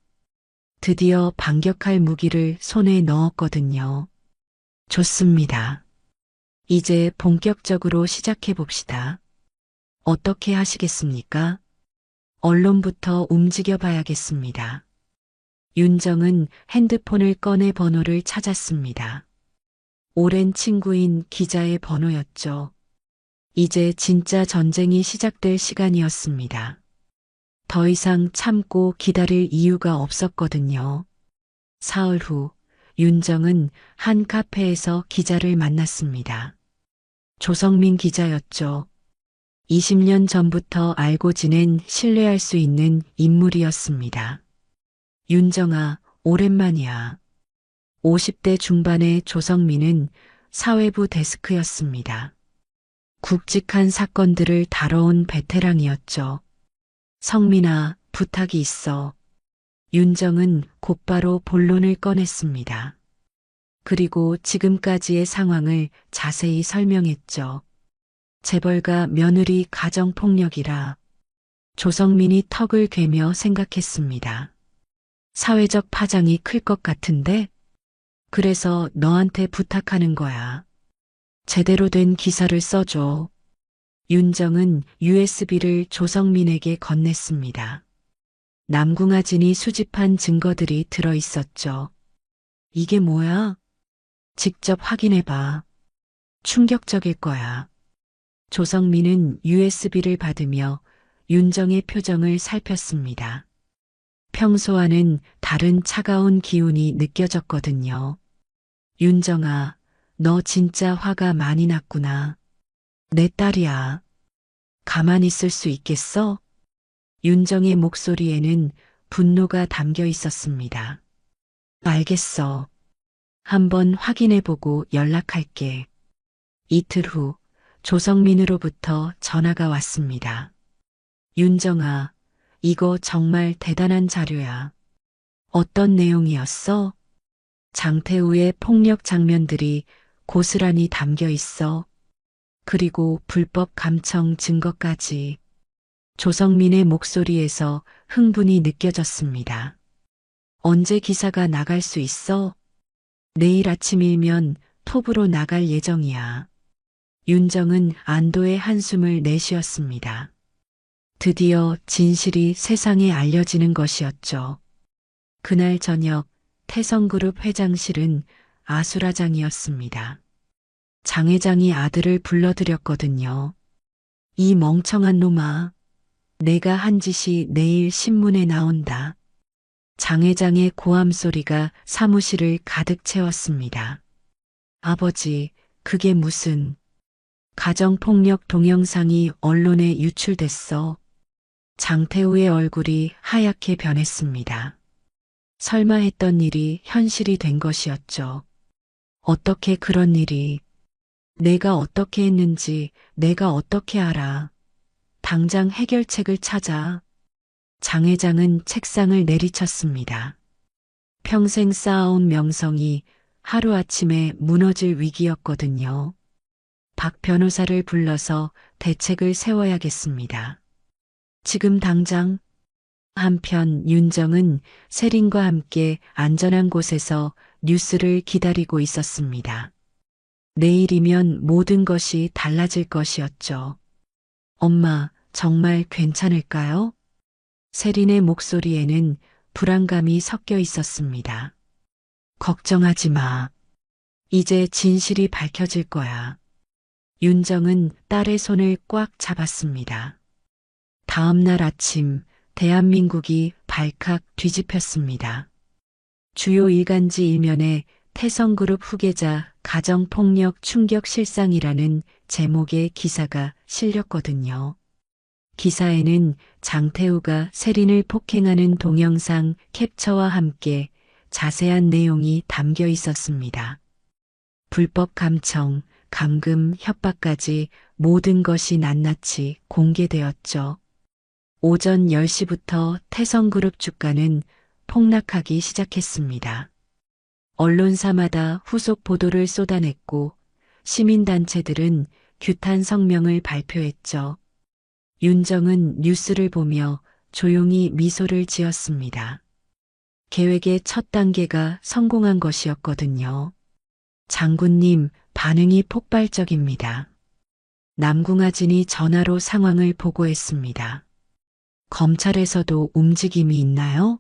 Speaker 1: 드디어 반격할 무기를 손에 넣었거든요. 좋습니다. 이제 본격적으로 시작해 봅시다. 어떻게 하시겠습니까? 언론부터 움직여 봐야겠습니다. 윤정은 핸드폰을 꺼내 번호를 찾았습니다. 오랜 친구인 기자의 번호였죠. 이제 진짜 전쟁이 시작될 시간이었습니다. 더 이상 참고 기다릴 이유가 없었거든요. 사흘 후 윤정은 한 카페에서 기자를 만났습니다. 조성민 기자였죠. 20년 전부터 알고 지낸 신뢰할 수 있는 인물이었습니다. 윤정아, 오랜만이야. 50대 중반의 조성민은 사회부 데스크였습니다. 굵직한 사건들을 다뤄온 베테랑이었죠. 성민아, 부탁이 있어. 윤정은 곧바로 본론을 꺼냈습니다. 그리고 지금까지의 상황을 자세히 설명했죠. 재벌가 며느리 가정폭력이라. 조성민이 턱을 괴며 생각했습니다. 사회적 파장이 클 것 같은데? 그래서 너한테 부탁하는 거야. 제대로 된 기사를 써줘. 윤정은 USB를 조성민에게 건넸습니다. 남궁아진이 수집한 증거들이 들어 있었죠. 이게 뭐야? 직접 확인해봐. 충격적일 거야. 조성민은 USB를 받으며 윤정의 표정을 살폈습니다. 평소와는 다른 차가운 기운이 느껴졌거든요. 윤정아, 너 진짜 화가 많이 났구나. 내 딸이야. 가만히 있을 수 있겠어? 윤정의 목소리에는 분노가 담겨 있었습니다. 알겠어. 한번 확인해보고 연락할게. 이틀 후 조성민으로부터 전화가 왔습니다. 윤정아, 이거 정말 대단한 자료야. 어떤 내용이었어? 장태우의 폭력 장면들이 고스란히 담겨 있어. 그리고 불법 감청 증거까지. 조성민의 목소리에서 흥분이 느껴졌습니다. 언제 기사가 나갈 수 있어? 내일 아침이면 톱으로 나갈 예정이야. 윤정은 안도의 한숨을 내쉬었습니다. 드디어 진실이 세상에 알려지는 것이었죠. 그날 저녁 태성그룹 회장실은 아수라장이었습니다. 장 회장이 아들을 불러들였거든요. 이 멍청한 놈아. 내가 한 짓이 내일 신문에 나온다. 장 회장의 고함 소리가 사무실을 가득 채웠습니다. 아버지, 그게 무슨... 가정폭력 동영상이 언론에 유출됐어. 장태우의 얼굴이 하얗게 변했습니다. 설마 했던 일이 현실이 된 것이었죠. 어떻게 그런 일이, 내가 어떻게 했는지 내가 어떻게 알아. 당장 해결책을 찾아. 장 회장은 책상을 내리쳤습니다. 평생 쌓아온 명성이 하루아침에 무너질 위기였거든요. 박 변호사를 불러서 대책을 세워야겠습니다. 지금 당장. 한편 윤정은 세린과 함께 안전한 곳에서 뉴스를 기다리고 있었습니다. 내일이면 모든 것이 달라질 것이었죠. 엄마, 정말 괜찮을까요? 세린의 목소리에는 불안감이 섞여 있었습니다. 걱정하지 마. 이제 진실이 밝혀질 거야. 윤정은 딸의 손을 꽉 잡았습니다. 다음 날 아침, 대한민국이 발칵 뒤집혔습니다. 주요 일간지 일면에 태성그룹 후계자 가정폭력 충격 실상이라는 제목의 기사가 실렸거든요. 기사에는 장태우가 세린을 폭행하는 동영상 캡처와 함께 자세한 내용이 담겨 있었습니다. 불법 감청, 감금, 협박까지 모든 것이 낱낱이 공개되었죠. 오전 10시부터 태성그룹 주가는 폭락하기 시작했습니다. 언론사마다 후속 보도를 쏟아냈고 시민단체들은 규탄 성명을 발표했죠. 윤정은 뉴스를 보며 조용히 미소를 지었습니다. 계획의 첫 단계가 성공한 것이었거든요. 장군님, 반응이 폭발적입니다. 남궁아진이 전화로 상황을 보고했습니다. 검찰에서도 움직임이 있나요?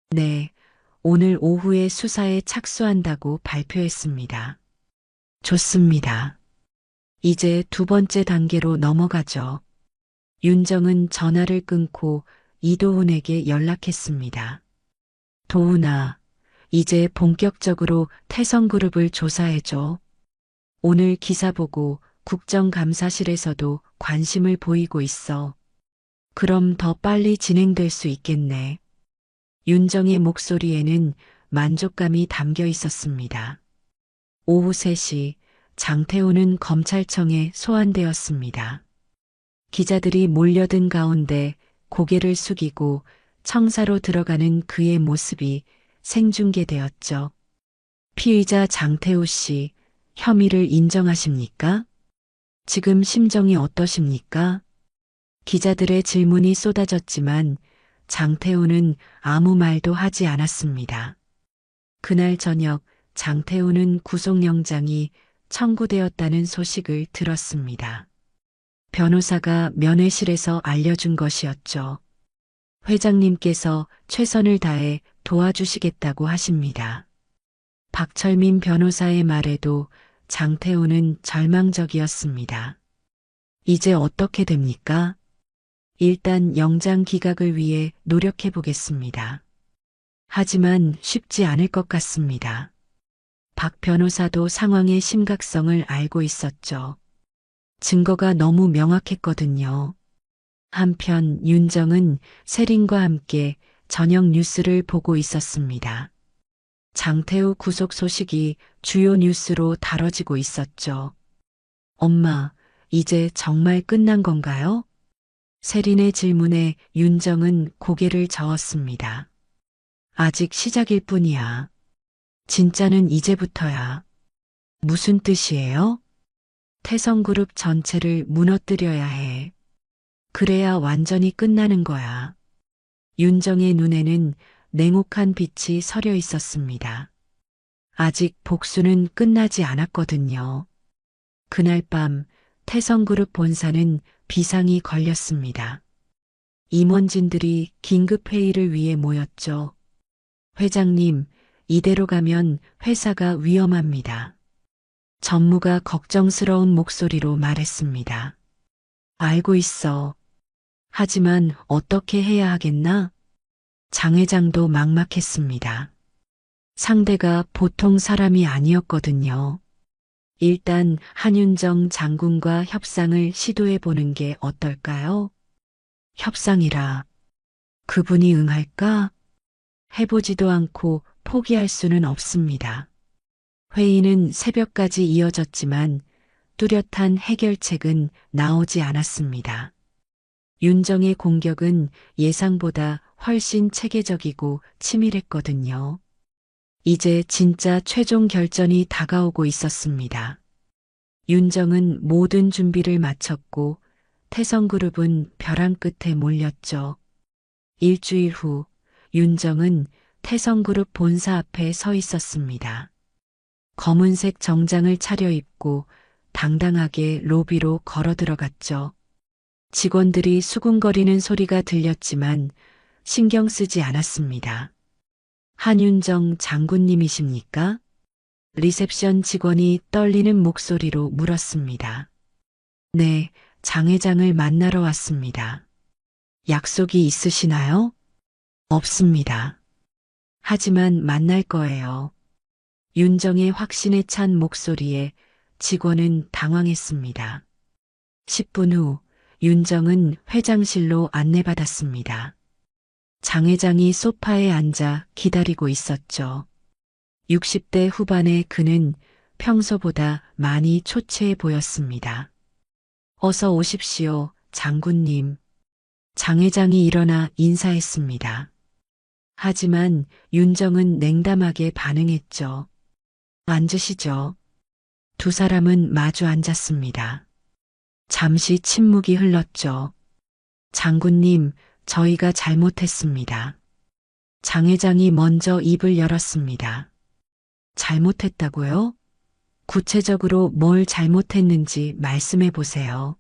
Speaker 1: 네, 오늘 오후에 수사에 착수한다고 발표했습니다. 좋습니다. 이제 두 번째 단계로 넘어가죠. 윤정은 전화를 끊고 이도훈에게 연락했습니다. 도훈아, 이제 본격적으로 태성그룹을 조사해줘. 오늘 기사 보고 국정감사실에서도 관심을 보이고 있어. 그럼 더 빨리 진행될 수 있겠네. 윤정의 목소리에는 만족감이 담겨 있었습니다. 오후 3시 장태우는 검찰청에 소환되었습니다. 기자들이 몰려든 가운데 고개를 숙이고 청사로 들어가는 그의 모습이 생중계되었죠. 피의자 장태우 씨, 혐의를 인정하십니까? 지금 심정이 어떠십니까? 기자들의 질문이 쏟아졌지만 장태우는 아무 말도 하지 않았습니다. 그날 저녁 장태우는 구속영장이 청구되었다는 소식을 들었습니다. 변호사가 면회실에서 알려준 것이었죠. 회장님께서 최선을 다해 도와주시겠다고 하십니다. 박철민 변호사의 말에도 장태우는 절망적이었습니다. 이제 어떻게 됩니까? 일단 영장 기각을 위해 노력해 보겠습니다. 하지만 쉽지 않을 것 같습니다. 박 변호사도 상황의 심각성을 알고 있었죠. 증거가 너무 명확했거든요. 한편 윤정은 세린과 함께 저녁 뉴스를 보고 있었습니다. 장태우 구속 소식이 주요 뉴스로 다뤄지고 있었죠. 엄마, 이제 정말 끝난 건가요? 세린의 질문에 윤정은 고개를 저었습니다. 아직 시작일 뿐이야. 진짜는 이제부터야. 무슨 뜻이에요? 태성그룹 전체를 무너뜨려야 해. 그래야 완전히 끝나는 거야. 윤정의 눈에는 냉혹한 빛이 서려 있었습니다. 아직 복수는 끝나지 않았거든요. 그날 밤 태성그룹 본사는 비상이 걸렸습니다. 임원진들이 긴급회의를 위해 모였죠. 회장님, 이대로 가면 회사가 위험합니다. 전무가 걱정스러운 목소리로 말했습니다. 알고 있어. 하지만 어떻게 해야 하겠나? 장 회장도 막막했습니다. 상대가 보통 사람이 아니었거든요. 일단 한윤정 장군과 협상을 시도해 보는 게 어떨까요? 협상이라 그분이 응할까? 해보지도 않고 포기할 수는 없습니다. 회의는 새벽까지 이어졌지만 뚜렷한 해결책은 나오지 않았습니다. 윤정의 공격은 예상보다 훨씬 체계적이고 치밀했거든요. 이제 진짜 최종 결전이 다가오고 있었습니다. 윤정은 모든 준비를 마쳤고 태성그룹은 벼랑 끝에 몰렸죠. 일주일 후 윤정은 태성그룹 본사 앞에 서 있었습니다. 검은색 정장을 차려입고 당당하게 로비로 걸어 들어갔죠. 직원들이 수군거리는 소리가 들렸지만 신경 쓰지 않았습니다. 한윤정 장군님이십니까? 리셉션 직원이 떨리는 목소리로 물었습니다. 네, 장 회장을 만나러 왔습니다. 약속이 있으시나요? 없습니다. 하지만 만날 거예요. 윤정의 확신에 찬 목소리에 직원은 당황했습니다. 10분 후 윤정은 회장실로 안내받았습니다. 장 회장이 소파에 앉아 기다리고 있었죠. 60대 후반의 그는 평소보다 많이 초췌해 보였습니다. 어서 오십시오, 장군님. 장 회장이 일어나 인사했습니다. 하지만 윤정은 냉담하게 반응했죠. 앉으시죠. 두 사람은 마주 앉았습니다. 잠시 침묵이 흘렀죠. 장군님, 저희가 잘못했습니다. 장 회장이 먼저 입을 열었습니다. 잘못했다고요? 구체적으로 뭘 잘못했는지 말씀해 보세요.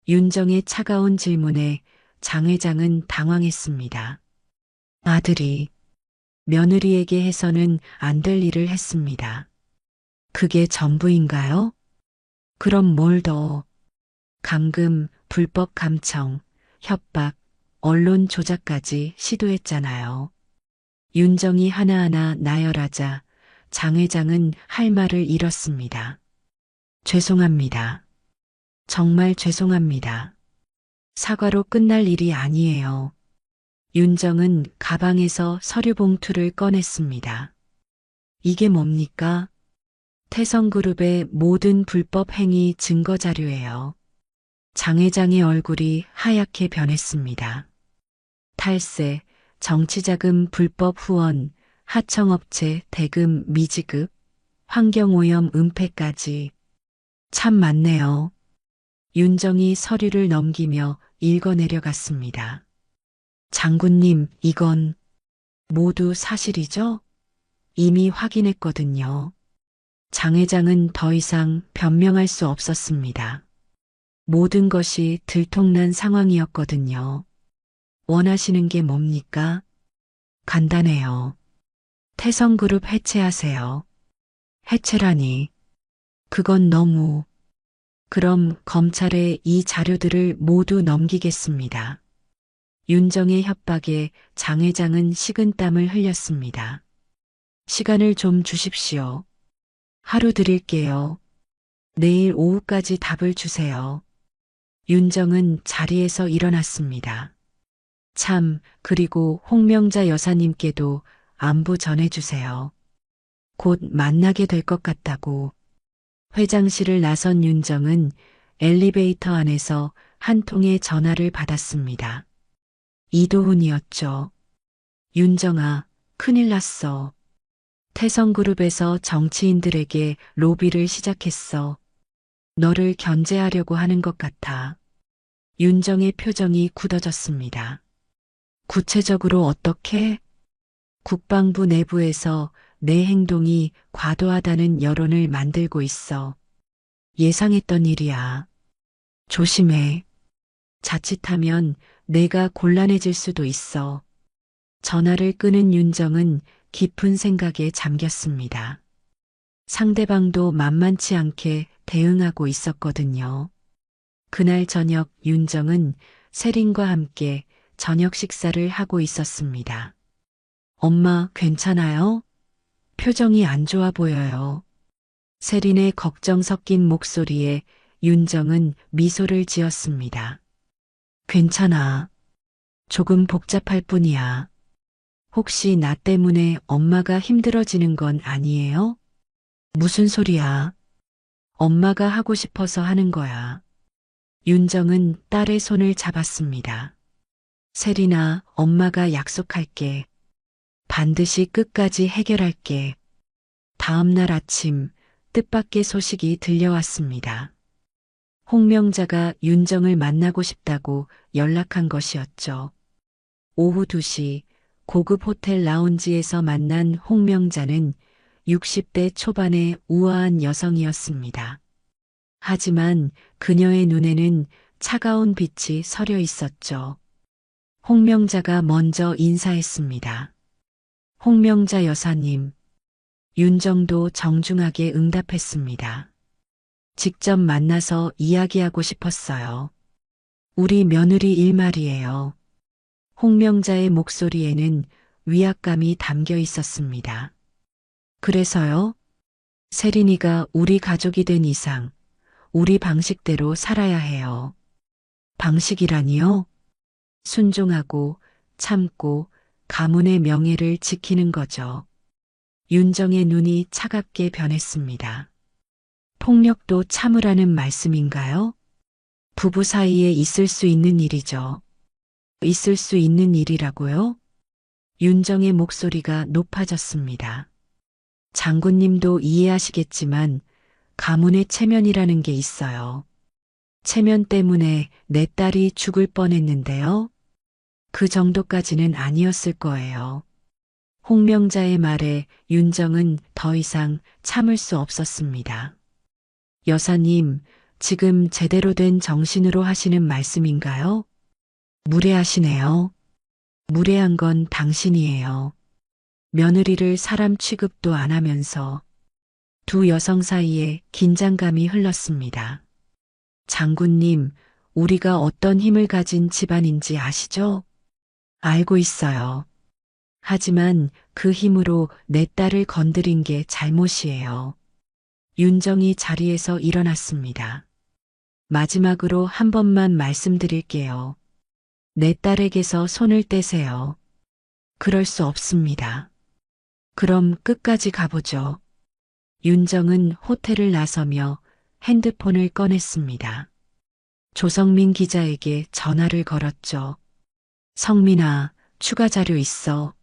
Speaker 1: 윤정의 차가운 질문에 장 회장은 당황했습니다. 아들이 며느리에게 해서는 안 될 일을 했습니다. 그게 전부인가요? 그럼 뭘 더? 감금, 불법 감청, 협박, 언론 조작까지 시도했잖아요. 윤정이 하나하나 나열하자 장 회장은 할 말을 잃었습니다. 죄송합니다. 정말 죄송합니다. 사과로 끝날 일이 아니에요. 윤정은 가방에서 서류 봉투를 꺼냈습니다. 이게 뭡니까? 태성그룹의 모든 불법 행위 증거 자료예요. 장 회장의 얼굴이 하얗게 변했습니다. 탈세, 정치자금 불법 후원, 하청업체 대금 미지급, 환경오염 은폐까지. 참 많네요. 윤정이 서류를 넘기며 읽어내려갔습니다. 장군님, 이건 모두 사실이죠? 이미 확인했거든요. 장 회장은 더 이상 변명할 수 없었습니다. 모든 것이 들통난 상황이었거든요. 원하시는 게 뭡니까? 간단해요. 태성그룹 해체하세요. 해체라니. 그건 너무. 그럼 검찰에 이 자료들을 모두 넘기겠습니다. 윤정의 협박에 장 회장은 식은땀을 흘렸습니다. 시간을 좀 주십시오. 하루 드릴게요. 내일 오후까지 답을 주세요. 윤정은 자리에서 일어났습니다. 참, 그리고 홍명자 여사님께도 안부 전해주세요. 곧 만나게 될 것 같다고. 회장실을 나선 윤정은 엘리베이터 안에서 한 통의 전화를 받았습니다. 이도훈이었죠. 윤정아, 큰일 났어. 태성그룹에서 정치인들에게 로비를 시작했어. 너를 견제하려고 하는 것 같아. 윤정의 표정이 굳어졌습니다. 구체적으로 어떻게? 국방부 내부에서 내 행동이 과도하다는 여론을 만들고 있어. 예상했던 일이야. 조심해. 자칫하면 내가 곤란해질 수도 있어. 전화를 끄는 윤정은 깊은 생각에 잠겼습니다. 상대방도 만만치 않게 대응하고 있었거든요. 그날 저녁 윤정은 세린과 함께 저녁 식사를 하고 있었습니다. 엄마, 괜찮아요? 표정이 안 좋아 보여요. 세린의 걱정 섞인 목소리에 윤정은 미소를 지었습니다. 괜찮아. 조금 복잡할 뿐이야. 혹시 나 때문에 엄마가 힘들어지는 건 아니에요? 무슨 소리야? 엄마가 하고 싶어서 하는 거야. 윤정은 딸의 손을 잡았습니다. 세린아, 엄마가 약속할게. 반드시 끝까지 해결할게. 다음 날 아침 뜻밖의 소식이 들려왔습니다. 홍명자가 윤정을 만나고 싶다고 연락한 것이었죠. 오후 2시 고급 호텔 라운지에서 만난 홍명자는 60대 초반의 우아한 여성이었습니다. 하지만 그녀의 눈에는 차가운 빛이 서려 있었죠. 홍명자가 먼저 인사했습니다. 홍명자 여사님, 윤정도 정중하게 응답했습니다. 직접 만나서 이야기하고 싶었어요. 우리 며느리 일 말이에요. 홍명자의 목소리에는 위압감이 담겨 있었습니다. 그래서요? 세린이가 우리 가족이 된 이상 우리 방식대로 살아야 해요. 방식이라니요? 순종하고 참고 가문의 명예를 지키는 거죠. 윤정의 눈이 차갑게 변했습니다. 폭력도 참으라는 말씀인가요? 부부 사이에 있을 수 있는 일이죠. 있을 수 있는 일이라고요? 윤정의 목소리가 높아졌습니다. 장군님도 이해하시겠지만 가문의 체면이라는 게 있어요. 체면 때문에 내 딸이 죽을 뻔했는데요. 그 정도까지는 아니었을 거예요. 홍명자의 말에 윤정은 더 이상 참을 수 없었습니다. 여사님, 지금 제대로 된 정신으로 하시는 말씀인가요? 무례하시네요. 무례한 건 당신이에요. 며느리를 사람 취급도 안 하면서 두 여성 사이에 긴장감이 흘렀습니다. 장군님, 우리가 어떤 힘을 가진 집안인지 아시죠? 알고 있어요. 하지만 그 힘으로 내 딸을 건드린 게 잘못이에요. 윤정이 자리에서 일어났습니다. 마지막으로 한 번만 말씀드릴게요. 내 딸에게서 손을 떼세요. 그럴 수 없습니다. 그럼 끝까지 가보죠. 윤정은 호텔을 나서며 핸드폰을 꺼냈습니다. 조성민 기자에게 전화를 걸었죠. 성민아, 추가 자료 있어.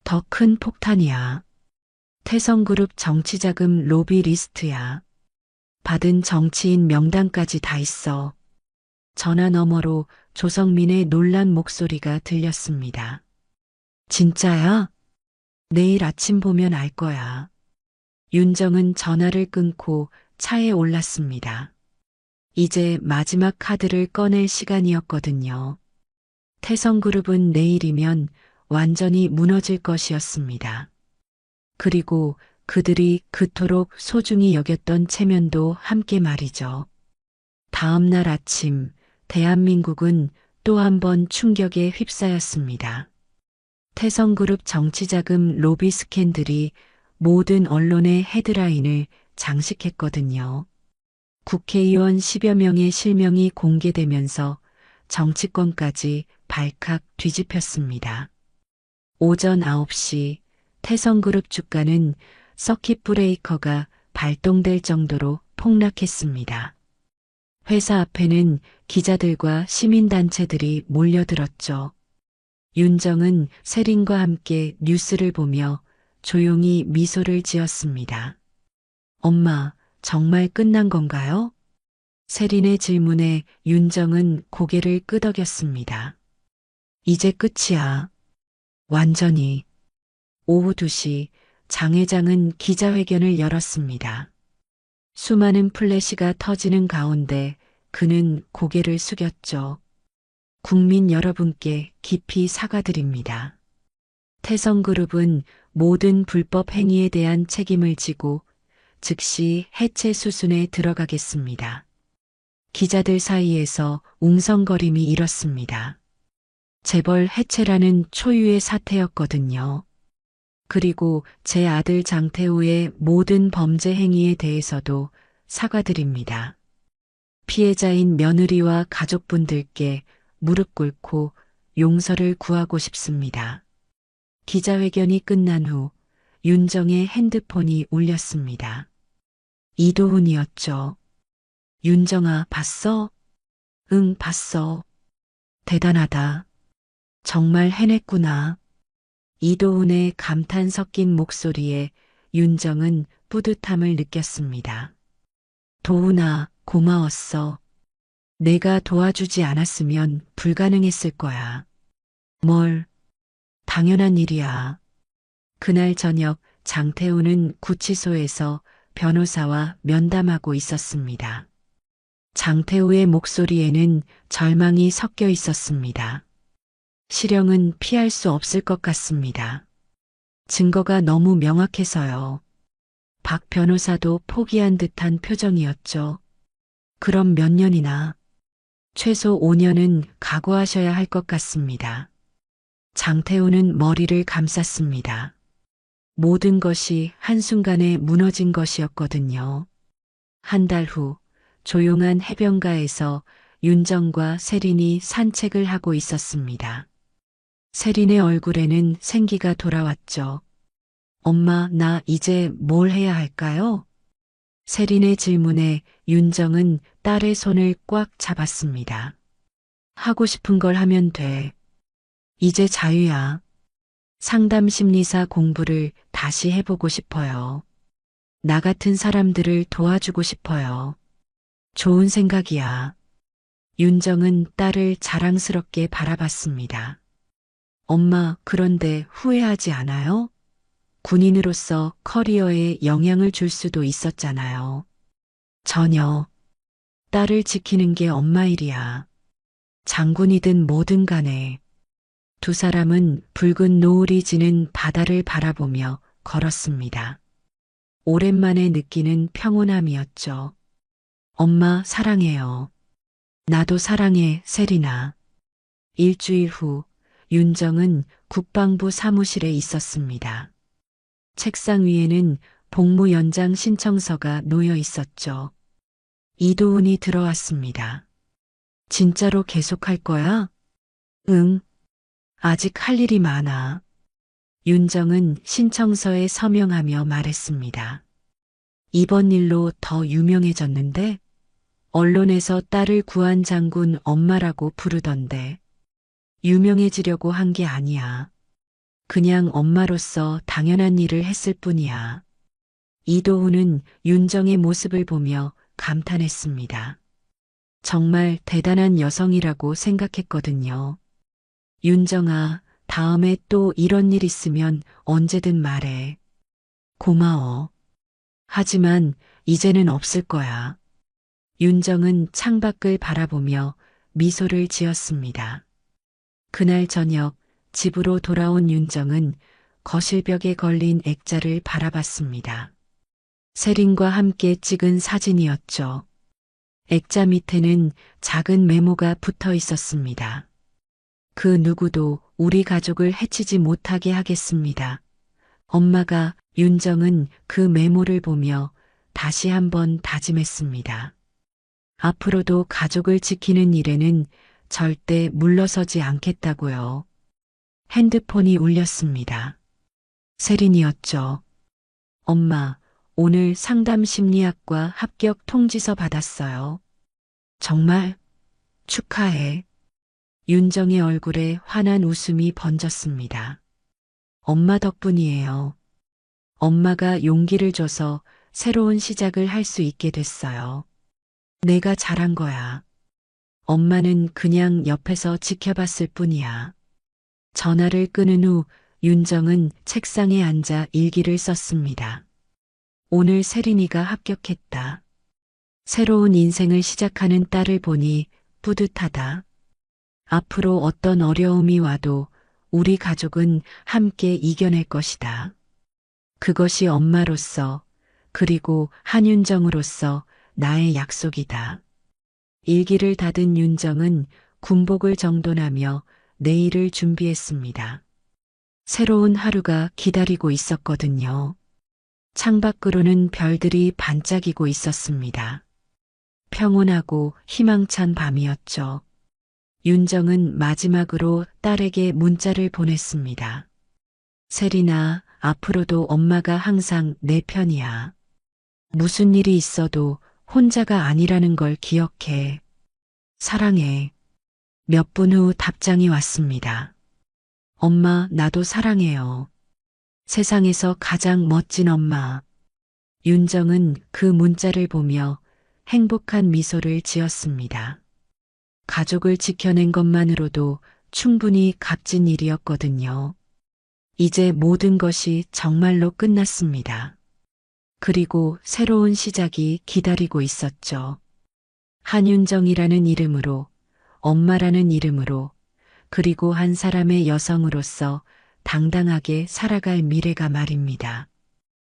Speaker 1: 더 큰 폭탄이야. 태성그룹 정치자금 로비 리스트야. 받은 정치인 명단까지 다 있어. 전화 너머로 조성민의 놀란 목소리가 들렸습니다. 진짜야? 내일 아침 보면 알 거야. 윤정은 전화를 끊고 차에 올랐습니다. 이제 마지막 카드를 꺼낼 시간이었거든요. 태성그룹은 내일이면 완전히 무너질 것이었습니다. 그리고 그들이 그토록 소중히 여겼던 체면도 함께 말이죠. 다음 날 아침 대한민국은 또 한 번 충격에 휩싸였습니다. 태성그룹 정치자금 로비 스캔들이 모든 언론의 헤드라인을 장식했거든요. 국회의원 10여 명의 실명이 공개되면서 정치권까지 발칵 뒤집혔습니다. 오전 9시 태성그룹 주가는 서킷 브레이커가 발동될 정도로 폭락했습니다. 회사 앞에는 기자들과 시민단체들이 몰려들었죠. 윤정은 세린과 함께 뉴스를 보며 조용히 미소를 지었습니다. 엄마, 정말 끝난 건가요? 세린의 질문에 윤정은 고개를 끄덕였습니다. 이제 끝이야. 완전히. 오후 2시 장 회장은 기자회견을 열었습니다. 수많은 플래시가 터지는 가운데 그는 고개를 숙였죠. 국민 여러분께 깊이 사과드립니다. 태성그룹은 모든 불법 행위에 대한 책임을 지고 즉시 해체 수순에 들어가겠습니다. 기자들 사이에서 웅성거림이 일었습니다. 재벌 해체라는 초유의 사태였거든요. 그리고 제 아들 장태우의 모든 범죄 행위에 대해서도 사과드립니다. 피해자인 며느리와 가족분들께 무릎 꿇고 용서를 구하고 싶습니다. 기자회견이 끝난 후 윤정의 핸드폰이 울렸습니다. 이도훈이었죠. 윤정아, 봤어? 응, 봤어. 대단하다. 정말 해냈구나. 이도훈의 감탄 섞인 목소리에 윤정은 뿌듯함을 느꼈습니다. 도훈아, 고마웠어. 내가 도와주지 않았으면 불가능했을 거야. 뭘, 당연한 일이야. 그날 저녁 장태우는 구치소에서 변호사와 면담하고 있었습니다. 장태우의 목소리에는 절망이 섞여 있었습니다. 실형은 피할 수 없을 것 같습니다. 증거가 너무 명확해서요. 박 변호사도 포기한 듯한 표정이었죠. 그럼 몇 년이나? 최소 5년은 각오하셔야 할 것 같습니다. 장태우는 머리를 감쌌습니다. 모든 것이 한순간에 무너진 것이었거든요. 한 달 후 조용한 해변가에서 윤정과 세린이 산책을 하고 있었습니다. 세린의 얼굴에는 생기가 돌아왔죠. 엄마, 나 이제 뭘 해야 할까요? 세린의 질문에 윤정은 딸의 손을 꽉 잡았습니다. 하고 싶은 걸 하면 돼. 이제 자유야. 상담 심리사 공부를 다시 해보고 싶어요. 나 같은 사람들을 도와주고 싶어요. 좋은 생각이야. 윤정은 딸을 자랑스럽게 바라봤습니다. 엄마, 그런데 후회하지 않아요? 군인으로서 커리어에 영향을 줄 수도 있었잖아요. 전혀. 딸을 지키는 게 엄마 일이야. 장군이든 뭐든 간에. 두 사람은 붉은 노을이 지는 바다를 바라보며 걸었습니다. 오랜만에 느끼는 평온함이었죠. 엄마, 사랑해요. 나도 사랑해, 세린아. 일주일 후 윤정은 국방부 사무실에 있었습니다. 책상 위에는 복무 연장 신청서가 놓여 있었죠. 이도훈이 들어왔습니다. 진짜로 계속할 거야? 응. 아직 할 일이 많아. 윤정은 신청서에 서명하며 말했습니다. 이번 일로 더 유명해졌는데? 언론에서 딸을 구한 장군 엄마라고 부르던데. 유명해지려고 한 게 아니야. 그냥 엄마로서 당연한 일을 했을 뿐이야. 이도훈은 윤정의 모습을 보며 감탄했습니다. 정말 대단한 여성이라고 생각했거든요. 윤정아, 다음에 또 이런 일 있으면 언제든 말해. 고마워. 하지만 이제는 없을 거야. 윤정은 창밖을 바라보며 미소를 지었습니다. 그날 저녁 집으로 돌아온 윤정은 거실벽에 걸린 액자를 바라봤습니다. 세린과 함께 찍은 사진이었죠. 액자 밑에는 작은 메모가 붙어 있었습니다. 그 누구도 우리 가족을 해치지 못하게 하겠습니다. 엄마가 윤정은 그 메모를 보며 다시 한번 다짐했습니다. 앞으로도 가족을 지키는 일에는 절대 물러서지 않겠다고요. 핸드폰이 울렸습니다. 세린이었죠. 엄마, 오늘 상담 심리학과 합격 통지서 받았어요. 정말 축하해. 윤정의 얼굴에 환한 웃음이 번졌습니다. 엄마 덕분이에요. 엄마가 용기를 줘서 새로운 시작을 할 수 있게 됐어요. 내가 잘한 거야. 엄마는 그냥 옆에서 지켜봤을 뿐이야. 전화를 끊은 후 윤정은 책상에 앉아 일기를 썼습니다. 오늘 세린이가 합격했다. 새로운 인생을 시작하는 딸을 보니 뿌듯하다. 앞으로 어떤 어려움이 와도 우리 가족은 함께 이겨낼 것이다. 그것이 엄마로서 그리고 한윤정으로서 나의 약속이다. 일기를 닫은 윤정은 군복을 정돈하며 내일을 준비했습니다. 새로운 하루가 기다리고 있었거든요. 창밖으로는 별들이 반짝이고 있었습니다. 평온하고 희망찬 밤이었죠. 윤정은 마지막으로 딸에게 문자를 보냈습니다. 세린아, 앞으로도 엄마가 항상 내 편이야. 무슨 일이 있어도 혼자가 아니라는 걸 기억해. 사랑해. 몇 분 후 답장이 왔습니다. 엄마, 나도 사랑해요. 세상에서 가장 멋진 엄마. 윤정은 그 문자를 보며 행복한 미소를 지었습니다. 가족을 지켜낸 것만으로도 충분히 값진 일이었거든요. 이제 모든 것이 정말로 끝났습니다. 그리고 새로운 시작이 기다리고 있었죠. 한윤정이라는 이름으로, 엄마라는 이름으로, 그리고 한 사람의 여성으로서 당당하게 살아갈 미래가 말입니다.